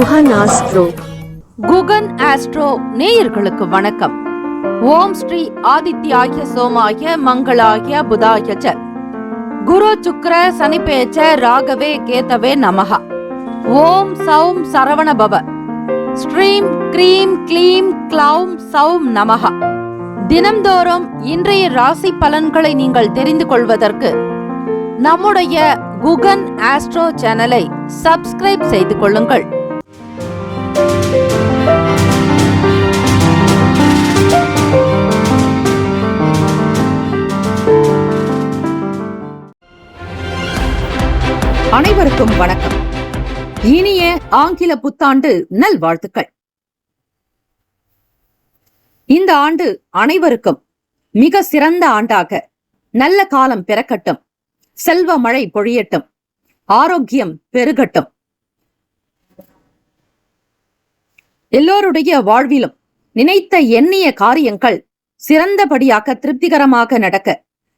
Guhan astro. Guhan astro நேயர்களுக்கு வணக்கம். ஓம் ஸ்ரீ ஆதித்யாய சோமாய மங்களாய புதாய ச குரு சுக்ர சனிபேச்ச ராகவே கேதவே நமஹ. ஓம் சௌம் சரவண பவ. ஸ்ரீம் க்ரீம் க்ளீம் க்ளௌம் சௌம் நமஹ. தினம்தோறும் இன்றைய ராசி பலன்களை நீங்கள் தெரிந்து கொள்வதற்கு நம்முடைய குகன் ஆஸ்ட்ரோ சேனலை சப்ஸ்கிரைப் செய்து கொள்ளுங்கள். அனைவருக்கும் வணக்கம். இனிய ஆங்கில புத்தாண்டு நல்வாழ்த்துக்கள். இந்த ஆண்டு அனைவருக்கும் மிக சிறந்த ஆண்டாக நல்ல காலம் பிறக்கட்டும், செல்வ மழை பொழியட்டும், ஆரோக்கியம் பெருகட்டும். எல்லோருடைய வாழ்விலும் நினைத்த எண்ணிய காரியங்கள் சிறந்தபடியாக திருப்திகரமாக நடக்க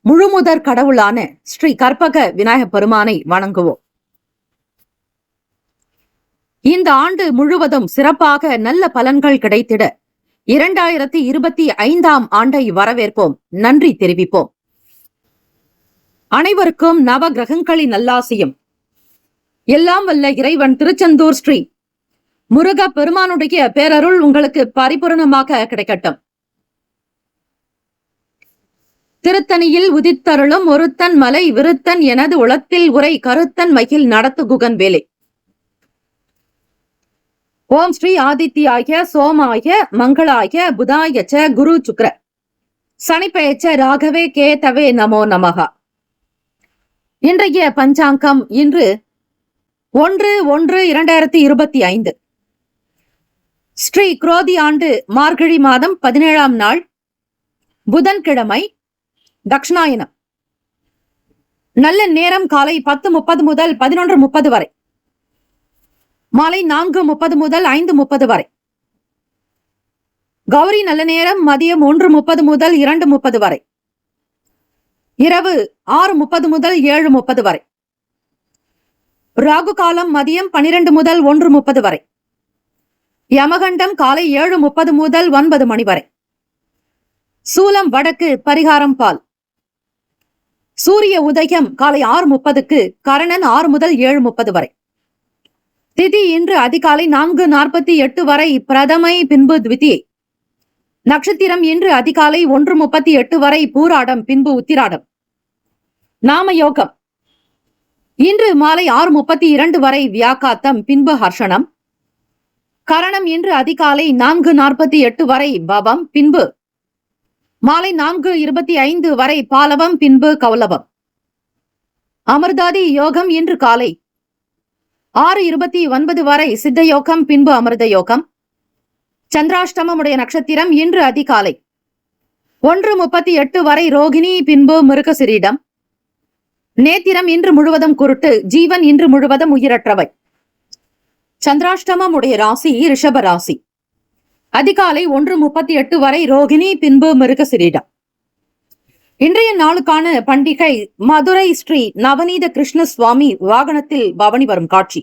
முழுமுதற் கடவுளான ஸ்ரீ கற்பக விநாயக பெருமானை வணங்குவோம். இந்த ஆண்டு முழுவதும் சிறப்பாக நல்ல பலன்கள் கிடைத்திட 2025ஆம் ஆண்டை வரவேற்போம், நன்றி தெரிவிப்போம். அனைவருக்கும் நவ கிரகங்களின் நல்லாசியும் எல்லாம் வல்ல இறைவன் திருச்செந்தூர் ஸ்ரீ முருக பெருமானுடைய பேரருள் உங்களுக்கு பரிபூரணமாக கிடைக்கட்டும். திருத்தணியில் உதித்தருளும் ஒருத்தன் மலை விருத்தன் எனது உளத்தில் உரை கருத்தன் மகிழ் நடத்து குகன் வேலை. ஓம் ஸ்ரீ ஆதித்யாய சோமாய மங்களாய புதாய ச குரு சுக்ர சனிபேச்ச ராகவே கேதவே நமோ நமஹ. இன்றைய பஞ்சாங்கம் இன்று 1/1/2025 ஸ்ரீ குரோதி ஆண்டு மார்கழி மாதம் 17ஆம் நாள் புதன்கிழமை, தக்ஷணாயனம். நல்ல நேரம் காலை 10:30 முதல் 11:30 வரை, மாலை 4:30 முதல் 5:30 வரை. கௌரி நல்ல நேரம் மதியம் 1:30 முதல் 2:30 வரை, இரவு 6:30 முதல் 7:30 வரை. ராகு காலம் மதியம் 12 முதல் 1:30 வரை. யமகண்டம் காலை 7:30 முதல் 9 மணி வரை. சூலம் வடக்கு, பரிகாரம் பால். சூரிய உதயம் காலை 6:30க்கு, கரணன் 6 முதல் 7:30 வரை. திதி இன்று அதிகாலை 4:48 வரை பிரதமை, பின்பு த்விதியை. நட்சத்திரம் இன்று அதிகாலை 1:38 வரை பூராடம், பின்பு உத்திராடம். நாம யோகம் இன்று மாலை 6:32 வரை வியாக்காத்தம், பின்பு ஹர்ஷனம். கரணம் இன்று அதிகாலை 4:48 வரை பவம், பின்பு மாலை 4:25 வரை பாலவம், பின்பு கௌலவம். அமிர்தாதி யோகம் இன்று காலை 6:29 வரை சித்த யோகம், பின்பு அமிர்த யோகம். சந்திராஷ்டமம் உடைய நட்சத்திரம் இன்று அதிகாலை 1:38 வரை ரோகிணி, பின்பு மிருகசிரீடம். நேத்திரம் இன்று முழுவதும் குருட்டு, ஜீவன் இன்று முழுவதும் உயிரற்றவை. சந்திராஷ்டமம் உடைய ராசி ரிஷப ராசி. அதிகாலை 1:38 வரை ரோகிணி, பின்பு மிருகசிரீடம். இன்றைய நாளுக்கான பண்டிகை மதுரை ஸ்ரீ நவநீத கிருஷ்ண சுவாமி வாகனத்தில் பவனி வரும் காட்சி.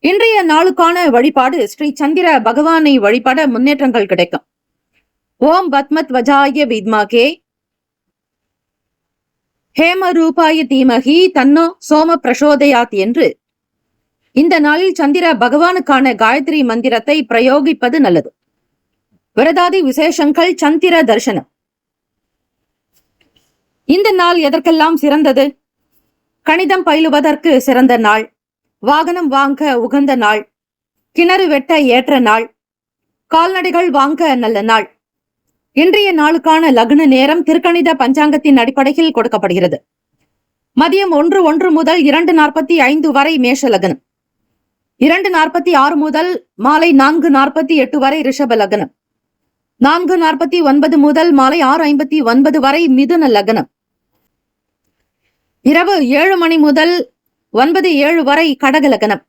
இன்றைய நாளுக்கான வழிபாடு ஸ்ரீ சந்திர பகவானை வழிபட முன்னேற்றங்கள் கிடைக்கும். ஓம் பத்மத் வஜாய வித்மகே ஹேம ரூபாய தீமகி தன்னோ சோம பிரசோதயாத் என்று இந்த நாளில் சந்திர பகவானுக்கான காயத்ரி மந்திரத்தை பிரயோகிப்பது நல்லது. விரதாதி விசேஷங்கள் சந்திர தரிசனம். இந்த நாள் எதற்கெல்லாம் சிறந்தது? கணிதம் பயிலுவதற்கு சிறந்த நாள், வாகனம் வாங்க உகந்த நாள், கிணறு வெட்ட ஏற்ற நாள், கால்நடைகள் வாங்க நல்ல நாள். இன்றைய நாளுக்கான லக்ன நேரம் திருக்கணித பஞ்சாங்கத்தின் அடிப்படையில் கொடுக்கப்படுகிறது. மதியம் 1:01 முதல் 2:45 வரை மேஷ லக்னம், 2:46 முதல் மாலை 4:48 வரை ரிஷப லக்னம், 4:49 முதல் மாலை 6:59 வரை மிதுன லக்னம், இரவு 7 மணி முதல் 9:07 வரை கடக லக்னம்,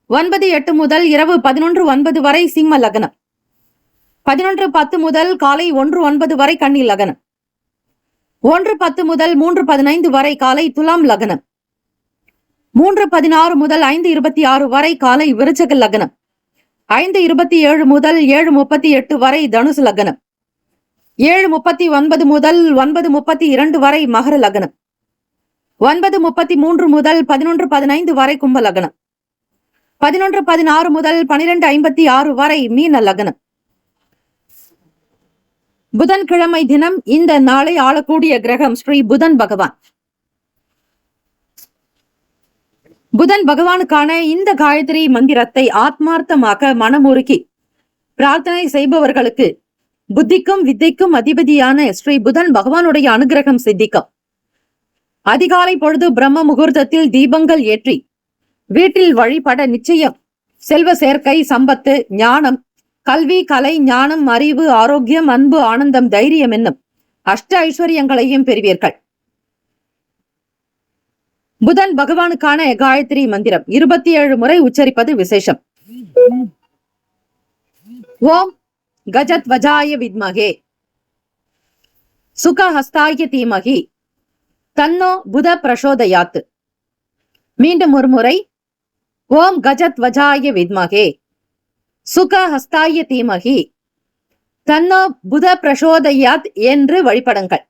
9:08 முதல் இரவு 11:09 வரை சிம்ம லக்னம், 11:10 முதல் காலை 1:09 வரை கன்னி லக்னம், 1:10 முதல் 3:15 வரை காலை துலாம் லக்னம், 3:16 முதல் 5:26 வரை காலை விருச்சக லக்னம். 5:27 முதல் 7:38 வரை தனுசு லக்னம். 7:39 முதல் 9:32 வரை மகர லக்னம். 9:33 முதல் 11:15 வரை கும்ப லக்னம். 11:16 முதல் 12:56 வரை மீன லக்னம். புதன்கிழமை தினம் இந்த நாளை ஆளக்கூடிய கிரகம் ஸ்ரீ புதன் பகவான். புதன் பகவானுக்கான இந்த காயத்ரி மந்திரத்தை ஆத்மார்த்தமாக மனமுருகி பிரார்த்தனை செய்பவர்களுக்கு புத்திக்கும் வித்தைக்கும் அதிபதியான ஸ்ரீ புதன் பகவானுடைய அனுகிரகம் சித்திக்கும். அதிகாலை பொழுது பிரம்ம முகூர்த்தத்தில் தீபங்கள் ஏற்றி வீட்டில் வழிபட நிச்சயம் செல்வ சேர்க்கை, சம்பத்து, ஞானம், கல்வி, கலை, ஞானம், அறிவு, ஆரோக்கியம், அன்பு, ஆனந்தம், தைரியம் என்னும் அஷ்ட ஐஸ்வர்யங்களையும் பெறுவீர்கள். புதன் பகவானுக்கான காயத்ரி மந்திரம் 27 முறை உச்சரிப்பது விசேஷம். ஓம் கஜத்வஜாய வித்மகே சுகஹஸ்தாய தீமகி தன்னோ புத பிரசோதயாத். மீண்டும் ஒரு முறை. ஓம் கஜத்வஜாய வித்மகே சுகஹஸ்தாய தீமகி தன்னோ புத பிரசோதயாத் என்று வழிபடுங்கள்.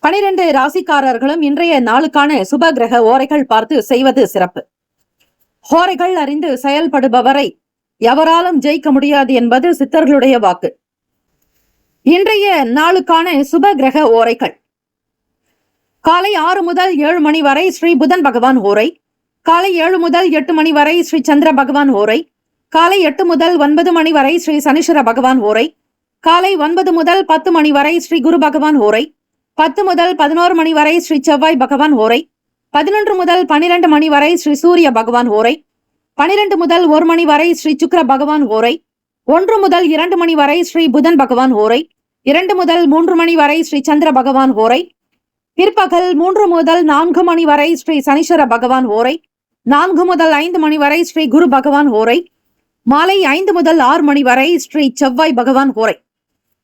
12 ராசிக்காரர்களும் இன்றைய நாளுக்கான சுப கிரக ஓரைகள் பார்த்து செய்வது சிறப்பு. ஹோரைகள் அறிந்து செயல்படுபவரை எவராலும் ஜெயிக்க முடியாது என்பது சித்தர்களுடைய வாக்கு. இன்றைய நாளுக்கான சுப கிரக ஓரைகள். காலை 6 முதல் 7 மணி வரை ஸ்ரீ புதன் பகவான் ஓரை. காலை 7 முதல் 8 மணி வரை ஸ்ரீ சந்திர பகவான் ஓரை. காலை 8 முதல் 9 மணி வரை ஸ்ரீ சனீஸ்வர பகவான் ஓரை. காலை 9 முதல் 10 மணி வரை ஸ்ரீ குரு பகவான் ஓரை. 10 முதல் 11 மணி வரை ஸ்ரீ செவ்வாய் பகவான் ஓரை. 11 முதல் 12 மணி வரை ஸ்ரீ சூரிய பகவான் ஓரை. 12 முதல் 1 மணி வரை ஸ்ரீ சுக்கிர பகவான் ஓரை. 1 முதல் 2 மணி வரை ஸ்ரீ புதன் பகவான் ஓரை. 2 முதல் 3 மணி வரை ஸ்ரீ சந்திர பகவான் ஓரை. பிற்பகல் 3 முதல் 4 மணி வரை ஸ்ரீ சனீஸ்வர பகவான் ஓரை. 4 முதல் 5 மணி வரை ஸ்ரீ குரு பகவான் ஓரை. மாலை 5 முதல் 6 மணி வரை ஸ்ரீ செவ்வாய் பகவான் ஓரை.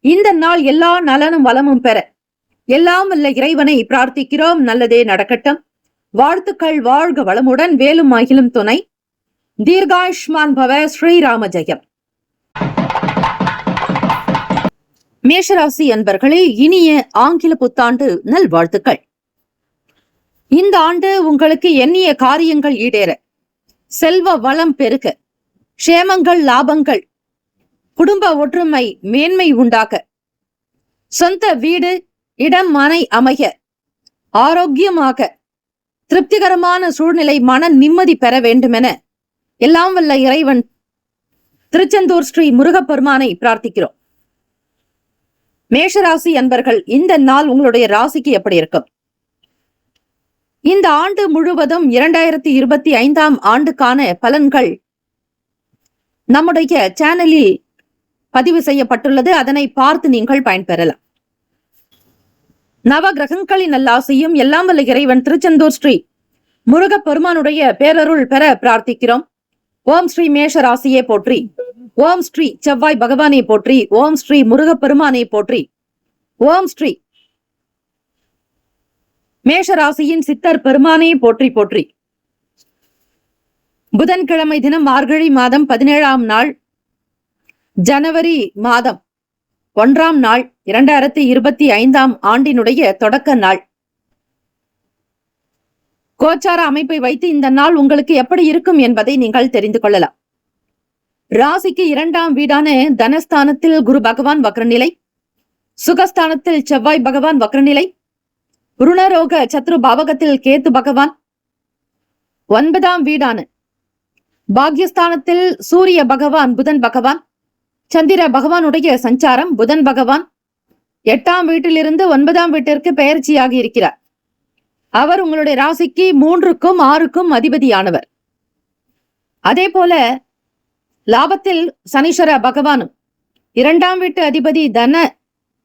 இந்த நாள் எல்லா நலனும் வளமும் பெற எல்லாம் வல்ல இறைவனை பிரார்த்திக்கிறோம். நல்லதே நடக்கட்டும். வாழ்த்துக்கள். வாழ்க வளமுடன். வேலும் மகிழும் துணை. தீர்காயுஷ்மான் பவ. ஸ்ரீராம ஜெயம். மேஷராசி அன்பர்களே, இனிய ஆங்கில புத்தாண்டு நல்வாழ்த்துக்கள். இந்த ஆண்டு உங்களுக்கு எண்ணிய காரியங்கள் ஈடேற, செல்வ வளம் பெருக, க்ஷேமங்கள், லாபங்கள், குடும்ப ஒற்றுமை, மேன்மை உண்டாக, சொந்த வீடு, இடம், மனை அமைய, ஆரோக்கியமாக, திருப்திகரமான சூழ்நிலை, மன நிம்மதி பெற வேண்டுமென எல்லாம் வல்ல இறைவன் திருச்செந்தூர் ஸ்ரீ முருகப்பெருமானை பிரார்த்திக்கிறோம். மேஷராசி அன்பர்கள், இந்த நாள் உங்களுடைய ராசிக்கு எப்படி இருக்கும்? இந்த ஆண்டு முழுவதும் 2025ஆம் ஆண்டுக்கான பலன்கள் நம்முடைய சேனலில் பதிவு செய்யப்பட்டுள்ளது. அதனை பார்த்து நீங்கள் பயன்பெறலாம். நவ கிரகங்களின் நல்லாசையும் எல்லாம் வல்ல இறைவன் திருச்செந்தூர் ஸ்ரீ முருகப்பெருமானுடைய பேரருள் பெற பிரார்த்திக்கிறோம். ஓம் ஸ்ரீ மேஷ ராசியே போற்றி. ஓம் ஸ்ரீ செவ்வாய் பகவானே போற்றி. ஓம் ஸ்ரீ முருகப்பெருமானே போற்றி. ஓம் ஸ்ரீ மேஷராசியின் சித்தர் பெருமானே போற்றி போற்றி. புதன்கிழமை தினம் மார்கழி மாதம் 17ஆம் நாள், ஜனவரி மாதம் 1ஆம் நாள், 2025ஆம் ஆண்டினுடைய தொடக்க நாள். கோச்சார அமைப்பை வைத்து இந்த நாள் உங்களுக்கு எப்படி இருக்கும் என்பதை நீங்கள் தெரிந்து கொள்ளலாம். ராசிக்கு 2ஆம் வீடான தனஸ்தானத்தில் குரு பகவான் வக்ரநிலை, சுகஸ்தானத்தில் செவ்வாய் பகவான் வக்ரநிலை, ருணரோக சத்ரு பாவகத்தில் கேத்து பகவான், 9ஆம் வீடான பாக்யஸ்தானத்தில் சூரிய பகவான் புதன் பகவான், சந்திர பகவானுடைய சஞ்சாரம், புதன் பகவான் 8ஆம் வீட்டிலிருந்து 9ஆம் வீட்டிற்கு பெயர்ச்சியாகி இருக்கிறார். அவர் உங்களுடைய ராசிக்கு 3க்கும் 6க்கும் அதிபதியானவர். அதே போல லாபத்தில் சனீஸ்வர பகவானும், 2ஆம் வீட்டு அதிபதி தன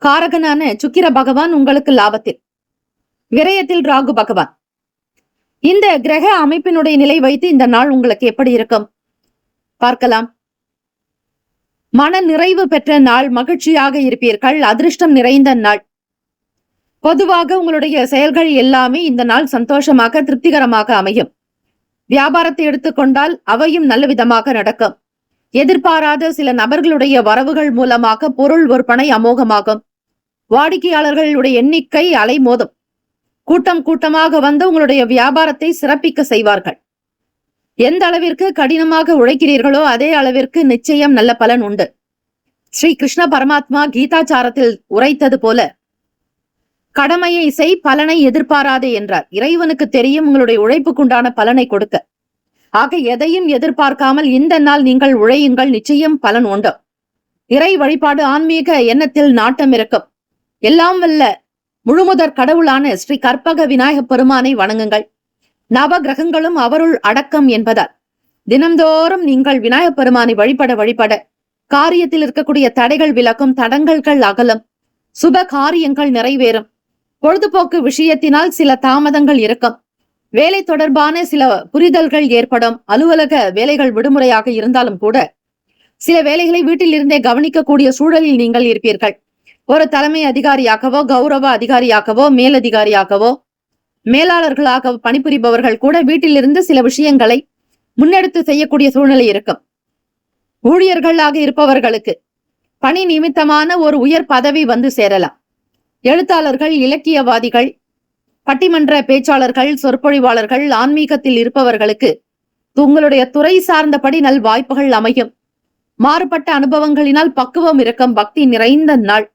காரகனான சுக்கிர பகவான் உங்களுக்கு லாபத்தில், விரயத்தில் ராகு பகவான். இந்த கிரக அமைப்பினுடைய நிலை வைத்து இந்த நாள் உங்களுக்கு எப்படி இருக்கும் பார்க்கலாம். மன நிறைவு பெற்ற நாள், மகிழ்ச்சியாக இருப்பீர்கள், அதிர்ஷ்டம் நிறைந்த நாள். பொதுவாக உங்களுடைய செயல்கள் எல்லாமே இந்த நாள் சந்தோஷமாக, திருப்திகரமாக அமையும். வியாபாரத்தை எடுத்துக்கொண்டால் அவையும் நல்ல விதமாக நடக்கும். எதிர்பாராத சில நபர்களுடைய வரவுகள் மூலமாக பொருள் விற்பனை அமோகமாகும். வாடிக்கையாளர்களுடைய எண்ணிக்கை அலைமோதும். கூட்டம் கூட்டமாக வந்து உங்களுடைய வியாபாரத்தை சிறப்பிக்க செய்வார்கள். எந்த அளவிற்கு கடினமாக உழைக்கிறீர்களோ அதே அளவிற்கு நிச்சயம் நல்ல பலன் உண்டு. ஸ்ரீ கிருஷ்ண பரமாத்மா கீதாச்சாரத்தில் உரைத்தது போல கடமையை செய், பலனை எதிர்பாராதே என்றார். இறைவனுக்கு தெரியும் உங்களுடைய உழைப்புக்குண்டான பலனை கொடுக்க. ஆக எதையும் எதிர்பார்க்காமல் இந்த நாள் நீங்கள் உழையுங்கள், நிச்சயம் பலன் உண்டு. இறை வழிபாடு, ஆன்மீக எண்ணத்தில் நாட்டம் இருக்கும். எல்லாம் வல்ல முழுமுதற் கடவுளான ஸ்ரீ கற்பக விநாயக பெருமானை வணங்குங்கள். நவ கிரகங்களும் அவருள் அடக்கம் என்பதால் தினம்தோறும் நீங்கள் விநாயக பெருமானை வழிபட காரியத்தில் இருக்கக்கூடிய தடைகள் விலகும், தடங்கல்கள் அகலும், சுப காரியங்கள் நிறைவேறும். பொழுதுபோக்கு விஷயத்தினால் சில தாமதங்கள் இருக்கும். வேலை தொடர்பான சில புரிதல்கள் ஏற்படும். அலுவலக வேலைகள் விடுமுறையாக இருந்தாலும் கூட சில வேலைகளை வீட்டில் இருந்தே கவனிக்கக்கூடிய சூழலில் நீங்கள் இருப்பீர்கள். ஒரு தலைமை அதிகாரியாகவோ, கௌரவ அதிகாரியாகவோ, மேலதிகாரியாகவோ, மேலாளர்களாக பணிபுரிபவர்கள் கூட வீட்டிலிருந்து சில விஷயங்களை முன்னெடுத்து செய்யக்கூடிய சூழ்நிலை இருக்கும். ஊழியர்களாக இருப்பவர்களுக்கு பணி நிமித்தமான ஒரு உயர் பதவி வந்து சேரலாம். எழுத்தாளர்கள், இலக்கியவாதிகள், பட்டிமன்ற பேச்சாளர்கள், சொற்பொழிவாளர்கள், ஆன்மீகத்தில் இருப்பவர்களுக்கு உங்களுடைய துறை சார்ந்தபடி நல் வாய்ப்புகள் அமையும். மாறுபட்ட அனுபவங்களினால் பக்குவம் இருக்கும். பக்தி நிறைந்த நாள்.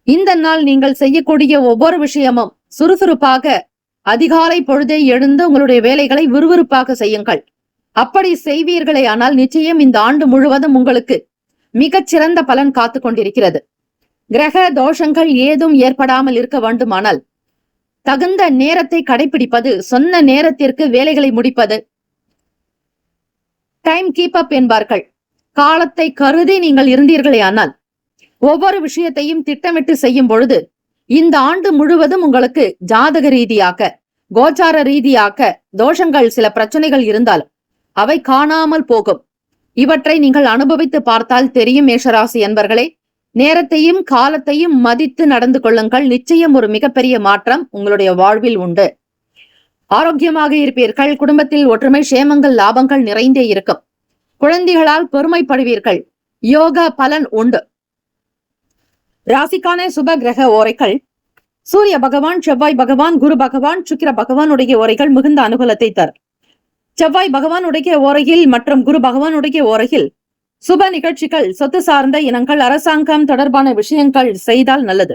இந்த நாள் நீங்கள் செய்யக்கூடிய ஒவ்வொரு விஷயமும் சுறுசுறுப்பாக அதிகாலை பொழுதே எழுந்து உங்களுடைய வேலைகளை விறுவிறுப்பாக செய்யுங்கள். அப்படி செய்வீர்களே ஆனால் நிச்சயம் இந்த ஆண்டு முழுவதும் உங்களுக்கு மிகச் சிறந்த பலன் காத்து கொண்டிருக்கிறது. கிரக தோஷங்கள் ஏதும் ஏற்படாமல் இருக்க வேண்டுமானால் தகுந்த நேரத்தை கடைபிடிப்பது, சொன்ன நேரத்திற்கு வேலைகளை முடிப்பது, டைம் கீப் அப் என்பார்கள். காலத்தை கருதி நீங்கள் இருந்தீர்களே ஆனால் ஒவ்வொரு விஷயத்தையும் திட்டமிட்டு செய்யும் பொழுது இந்த ஆண்டு முழுவதும் உங்களுக்கு ஜாதக ரீதியாக, கோச்சார ரீதியாக தோஷங்கள், சில பிரச்சனைகள் இருந்தாலும் அவை காணாமல் போகும். இவற்றை நீங்கள் அனுபவித்து பார்த்தால் தெரியும். மேஷராசி என்பர்களே, நேரத்தையும் காலத்தையும் மதித்து நடந்து கொள்ளுங்கள். நிச்சயம் ஒரு மிகப்பெரிய மாற்றம் உங்களுடைய வாழ்வில் உண்டு. ஆரோக்கியமாக இருப்பீர்கள். குடும்பத்தில் ஒற்றுமை, சேமங்கள், லாபங்கள் நிறைந்தே இருக்கும். குழந்தைகளால் பெருமைப்படுவீர்கள். யோக பலன் உண்டு. ராசிக்கான சுப கிரக ஓரைகள்: சூரிய பகவான், செவ்வாய் பகவான், குரு பகவான், சுக்கிர பகவானுடைய ஓரைகள் மிகுந்த அனுகூலத்தை தரும். செவ்வாய் பகவானுடைய ஓரையில் மற்றும் குரு பகவானுடைய ஓரையில் சுப நிகழ்ச்சிகள், சொத்து சார்ந்த இனங்கள், அரசாங்கம் தொடர்பான விஷயங்கள் செய்தால் நல்லது.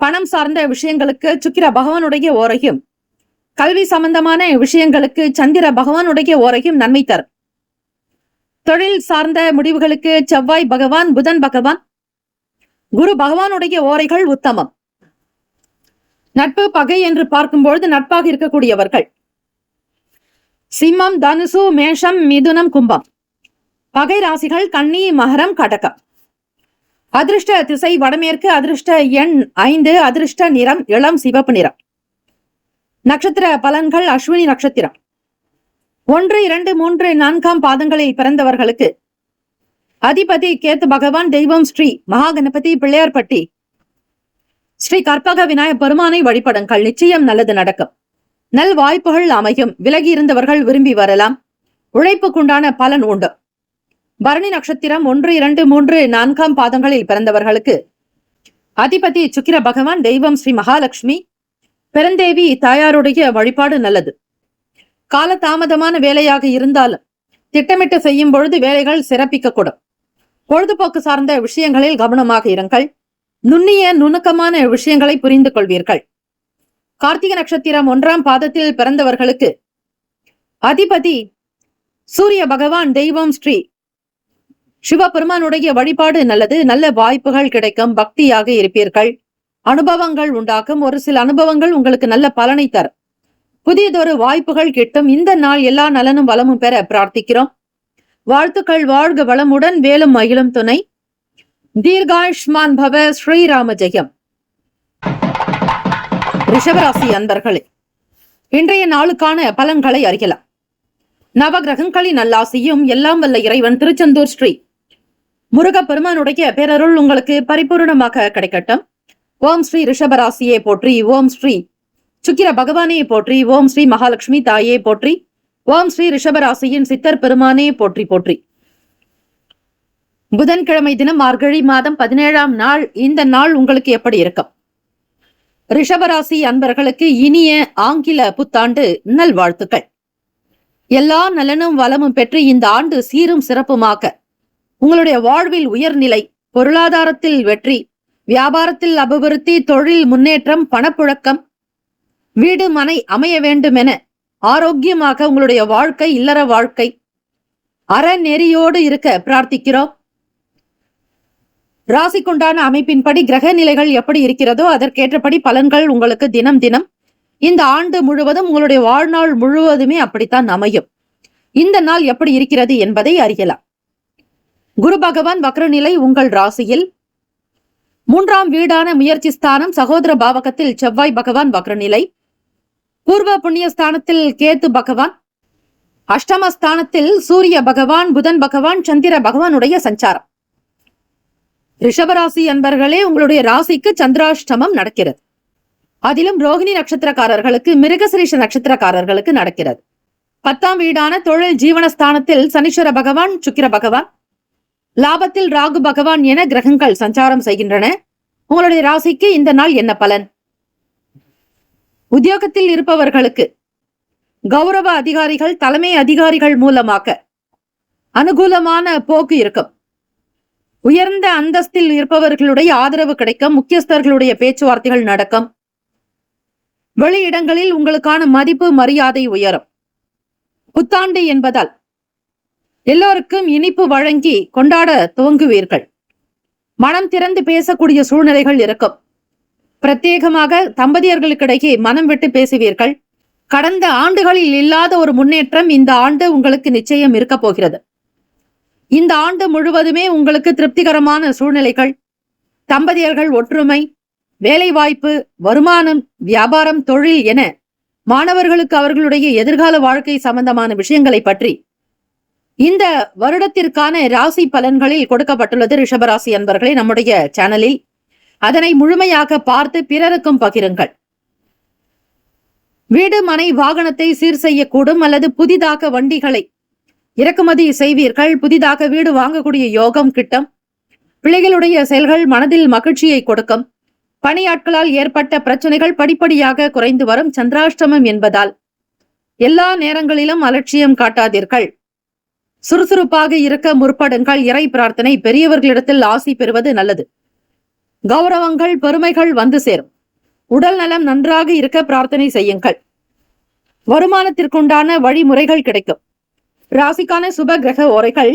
பணம் சார்ந்த விஷயங்களுக்கு சுக்கிர பகவானுடைய ஓரையும், கல்வி சம்பந்தமான விஷயங்களுக்கு சந்திர பகவானுடைய ஓரையும் நன்மை தரும். தொழில் சார்ந்த முடிவுகளுக்கு செவ்வாய் பகவான், புதன் பகவான், குரு பகவானுடைய ஓரைகள் உத்தமம். நட்பு, பகை என்று பார்க்கும்பொழுது நட்பாக இருக்கக்கூடியவர்கள் சிம்மம், தனுசு, மேஷம், மிதுனம், கும்பம். பகை ராசிகள் கன்னி, மகரம், கடகம். அதிர்ஷ்ட திசை வடமேற்கு. அதிர்ஷ்ட எண் 5. அதிர்ஷ்ட நிறம் இளம் சிவப்பு நிறம். நட்சத்திர பலன்கள்: அஸ்வினி நட்சத்திரம். 1, 2, 3, 4 பாதங்களில் பிறந்தவர்களுக்கு அதிபதி கேத்து பகவான். தெய்வம் ஸ்ரீ மகாகணபதி பிள்ளையார்பட்டி ஸ்ரீ கற்பக விநாயக பெருமானை வழிபடுங்கள். நிச்சயம் நல்லது நடக்கும். நல் வாய்ப்புகள் அமையும். விலகி இருந்தவர்கள் விரும்பி வரலாம். உழைப்புக்குண்டான பலன் உண்டு. பரணி நட்சத்திரம் 1, 2, 3, 4 பாதங்களில் பிறந்தவர்களுக்கு அதிபதி சுக்கிர பகவான். தெய்வம் ஸ்ரீ மகாலட்சுமி. பெருந்தேவி தாயாருடைய வழிபாடு நல்லது. கால தாமதமான வேலையாக இருந்தாலும் திட்டமிட்டு செய்யும் பொழுது வேலைகள் சிறப்பிக்கக்கூடும். பொழுதுபோக்கு சார்ந்த விஷயங்களில் கவனமாக இருங்கள். நுண்ணிய நுணுக்கமான விஷயங்களை புரிந்து கொள்வீர்கள். கார்த்திகை நட்சத்திரம் 1 பாதத்தில் பிறந்தவர்களுக்கு அதிபதி சூரிய பகவான். தெய்வம் ஸ்ரீ சிவபெருமானுடைய வழிபாடு நல்லது. நல்ல வாய்ப்புகள் கிடைக்கும். பக்தியாக இருப்பீர்கள். அனுபவங்கள் உண்டாக்கும். ஒரு சில அனுபவங்கள் உங்களுக்கு நல்ல பலனை தரும். புதியதொரு வாய்ப்புகள் கிட்டும். இந்த நாள் எல்லா நலனும் வளமும் பெற பிரார்த்திக்கிறோம். வாழ்த்துக்கள். வாழ்க வளமுடன். வேலும் மகிழும் துணை. தீர்காயுஷ்மான் பவ. ஸ்ரீராம ஜெயம். ரிஷபராசி அன்பர்களே, இன்றைய நாளுக்கான பலன்களை அறியலாம். நவகிரகங்களின் நல்லாசியும் எல்லாம் வல்ல இறைவன் திருச்செந்தூர் ஸ்ரீ முருகப்பெருமானுடைய பேரருள் உங்களுக்கு பரிபூர்ணமாக கிடைக்கட்டும். ஓம் ஸ்ரீ ரிஷபராசியை போற்றி. ஓம் ஸ்ரீ சுக்கிர பகவானே போற்றி. ஓம் ஸ்ரீ மகாலட்சுமி தாயே போற்றி. ஓம் ஸ்ரீ ரிஷபராசியின் சித்தர் பெருமானே போற்றி போற்றி. புதன்கிழமை தினம் மார்கழி மாதம் 17ஆம் நாள். இந்த நாள் உங்களுக்கு எப்படி இருக்கும்? ரிஷபராசி அன்பர்களுக்கு இனிய ஆங்கில புத்தாண்டு நல்வாழ்த்துக்கள். எல்லா நலனும் வளமும் பெற்று இந்த ஆண்டு சீரும் சிறப்புமாக உங்களுடைய வாழ்வில் உயர்நிலை, பொருளாதாரத்தில் வெற்றி, வியாபாரத்தில் அபிவிருத்தி, தொழில் முன்னேற்றம், பணப்புழக்கம், வீடு மனை அமைய வேண்டும் என ஆரோக்கியமாக உங்களுடைய வாழ்க்கை, இல்லற வாழ்க்கை அறநெறியோடு இருக்க பிரார்த்திக்கிறோம். ராசிக்குண்டான அமைப்பின்படி கிரக நிலைகள் எப்படி இருக்கிறதோ அதற்கேற்றபடி பலன்கள் உங்களுக்கு தினம் தினம் இந்த ஆண்டு முழுவதும், உங்களுடைய வாழ்நாள் முழுவதுமே அப்படித்தான் அமையும். இந்த நாள் எப்படி இருக்கிறது என்பதை அறியலாம். குரு பகவான் வக்ரநிலை உங்கள் ராசியில் 3ஆம் வீடான முயற்சி ஸ்தானம் சகோதர பாவகத்தில் செவ்வாய் பகவான் வக்ரநிலை, பூர்வ புண்ணிய ஸ்தானத்தில் கேத்து பகவான், அஷ்டமஸ்தானத்தில் சூரிய பகவான், புதன் பகவான், சந்திர பகவானுடைய சஞ்சாரம். ரிஷபராசி அன்பர்களே, உங்களுடைய ராசிக்கு சந்திராஷ்டமம் நடக்கிறது. அதிலும் ரோகிணி நட்சத்திரக்காரர்களுக்கு, மிருகசிரீஷ நட்சத்திரக்காரர்களுக்கு நடக்கிறது. 10ஆம் வீடான தொழில் ஜீவனஸ்தானத்தில் சனீஸ்வர பகவான், சுக்கிர பகவான், லாபத்தில் ராகு பகவான் என கிரகங்கள் சஞ்சாரம் செய்கின்றன. உங்களுடைய ராசிக்கு இந்த நாள் என்ன பலன்? உத்தியோகத்தில் இருப்பவர்களுக்கு கௌரவ அதிகாரிகள், தலைமை அதிகாரிகள் மூலமாக அனுகூலமான போக்கு இருக்கும். உயர்ந்த அந்தஸ்தில் இருப்பவர்களுடைய ஆதரவு கிடைக்கும். முக்கியஸ்தர்களுடைய பேச்சுவார்த்தைகள் நடக்கும். வெளியிடங்களில் உங்களுக்கான மதிப்பு மரியாதை உயரும். புத்தாண்டு என்பதால் எல்லோருக்கும் இனிப்பு வழங்கி கொண்டாட துவங்குவீர்கள். மனம் திறந்து பேசக்கூடிய சூழ்நிலைகள் இருக்கும். பிரத்யேகமாக தம்பதியர்களுக்கிடையே மனம் விட்டு பேசுவீர்கள். கடந்த ஆண்டுகளில் இல்லாத ஒரு முன்னேற்றம் இந்த ஆண்டு உங்களுக்கு நிச்சயம் இருக்க போகிறது. இந்த ஆண்டு முழுவதுமே உங்களுக்கு திருப்திகரமான சூழ்நிலைகள், தம்பதியர்கள் ஒற்றுமை, வேலைவாய்ப்பு, வருமானம், வியாபாரம், தொழில் என மாணவர்களுக்கு அவர்களுடைய எதிர்கால வாழ்க்கை சம்பந்தமான விஷயங்களை பற்றி இந்த வருடத்திற்கான ராசி பலன்களில் கொடுக்கப்பட்டுள்ளது. ரிஷபராசி அன்பர்களே, நம்முடைய சேனலில் அதனை முழுமையாக பார்த்து பிறருக்கும் பகிருங்கள். வீடு மனை வாகனத்தை சீர் செய்யக்கூடும் அல்லது புதிதாக வண்டிகளை இறக்குமதி செய்வீர்கள். புதிதாக வீடு வாங்கக்கூடிய யோகம் கிட்டும். பிள்ளைகளுடைய செயல்கள் மனதில் மகிழ்ச்சியை கொடுக்கும். பணியாட்களால் ஏற்பட்ட பிரச்சனைகள் படிப்படியாக குறைந்து வரும். சந்திராஷ்டமம் என்பதால் எல்லா நேரங்களிலும் அலட்சியம் காட்டாதீர்கள். சுறுசுறுப்பாக இருக்க முற்படுங்கள். இறை பிரார்த்தனை, பெரியவர்களிடத்தில் ஆசி பெறுவது நல்லது. கௌரவங்கள், பெருமைகள் வந்து சேரும். உடல் நலம் நன்றாக இருக்க பிரார்த்தனை செய்யுங்கள். வருமானத்திற்குண்டான வழிமுறைகள் கிடைக்கும். ராசிக்கான சுப கிரக ஓரைகள்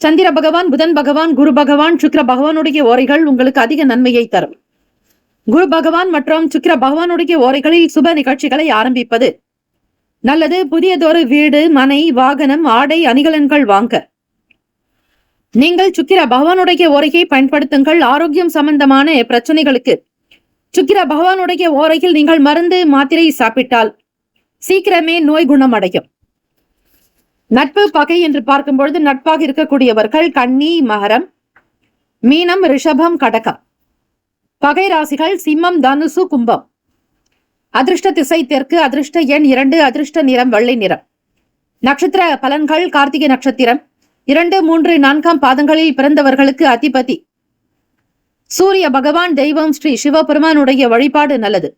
சந்திர பகவான், புதன் பகவான், குரு பகவான், சுக்கிர பகவானுடைய ஓரைகள் உங்களுக்கு அதிக நன்மையை தரும். குரு பகவான் மற்றும் சுக்கிர பகவானுடைய ஓரைகளில் சுப நிகழ்ச்சிகளை ஆரம்பிப்பது நல்லது. புதியதொரு வீடு, மனை, வாகனம், ஆடை, அணிகலன்கள் வாங்க நீங்கள் சுக்கிர பகவானுடைய ஓரையை பயன்படுத்துங்கள். ஆரோக்கியம் சம்பந்தமான பிரச்சனைகளுக்கு சுக்கிர பகவானுடைய ஓரையில் நீங்கள் மருந்து மாத்திரை சாப்பிட்டால் சீக்கிரமே நோய் குணமடையும். நட்பு பகை என்று பார்க்கும் பொழுது நட்பாக இருக்கக்கூடியவர்கள் கன்னி, மகரம், மீனம், ரிஷபம், கடகம். பகை ராசிகள் சிம்மம், தனுசு, கும்பம். அதிர்ஷ்ட திசை தெற்கு. அதிர்ஷ்ட எண் 2. அதிர்ஷ்ட நிறம் வெள்ளை நிறம். நட்சத்திர பலன்கள் கார்த்திகை நட்சத்திரம் 2, 3, 4ஆம் பாதங்களில் பிறந்தவர்களுக்கு அதிபதி சூரிய பகவான். தெய்வம் ஸ்ரீ சிவபெருமானுடைய வழிபாடு நல்லது.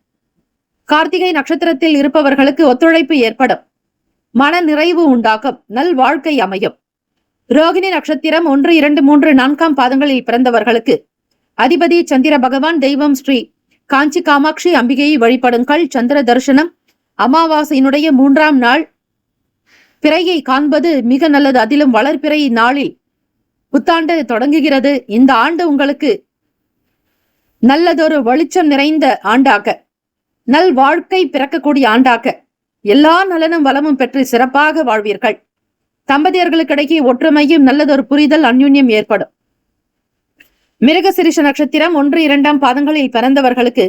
கார்த்திகை நட்சத்திரத்தில் இருப்பவர்களுக்கு ஒத்துழைப்பு ஏற்படும். மன நிறைவு உண்டாகும். நல் வாழ்க்கை அமையும். ரோகிணி நட்சத்திரம் 1, 2, 3, 4ஆம் பாதங்களில் பிறந்தவர்களுக்கு அதிபதி சந்திர பகவான். தெய்வம் ஸ்ரீ காஞ்சி காமாட்சி அம்பிகையை வழிபடுங்கள். சந்திர தரிசனம் அமாவாசையினுடைய 3ஆம் நாள் பிறையை காண்பது மிக நல்லது. அதிலும் வளர்பிறை நாளில் புத்தாண்டு தொடங்குகிறது. இந்த ஆண்டு உங்களுக்கு நல்லதொரு வெளிச்சம் நிறைந்த ஆண்டாக, நல் வாழ்க்கை பிறக்கக்கூடிய ஆண்டாக, எல்லா நலனும் வளமும் பெற்று சிறப்பாக வாழ்வீர்கள். தம்பதியர்களுக்கிடையே ஒற்றுமையும் நல்லதொரு புரிதல், அந்யுன்யம் ஏற்படும். மிருகசிரிஷ நட்சத்திரம் 1, 2ஆம் பாதங்களில் பிறந்தவர்களுக்கு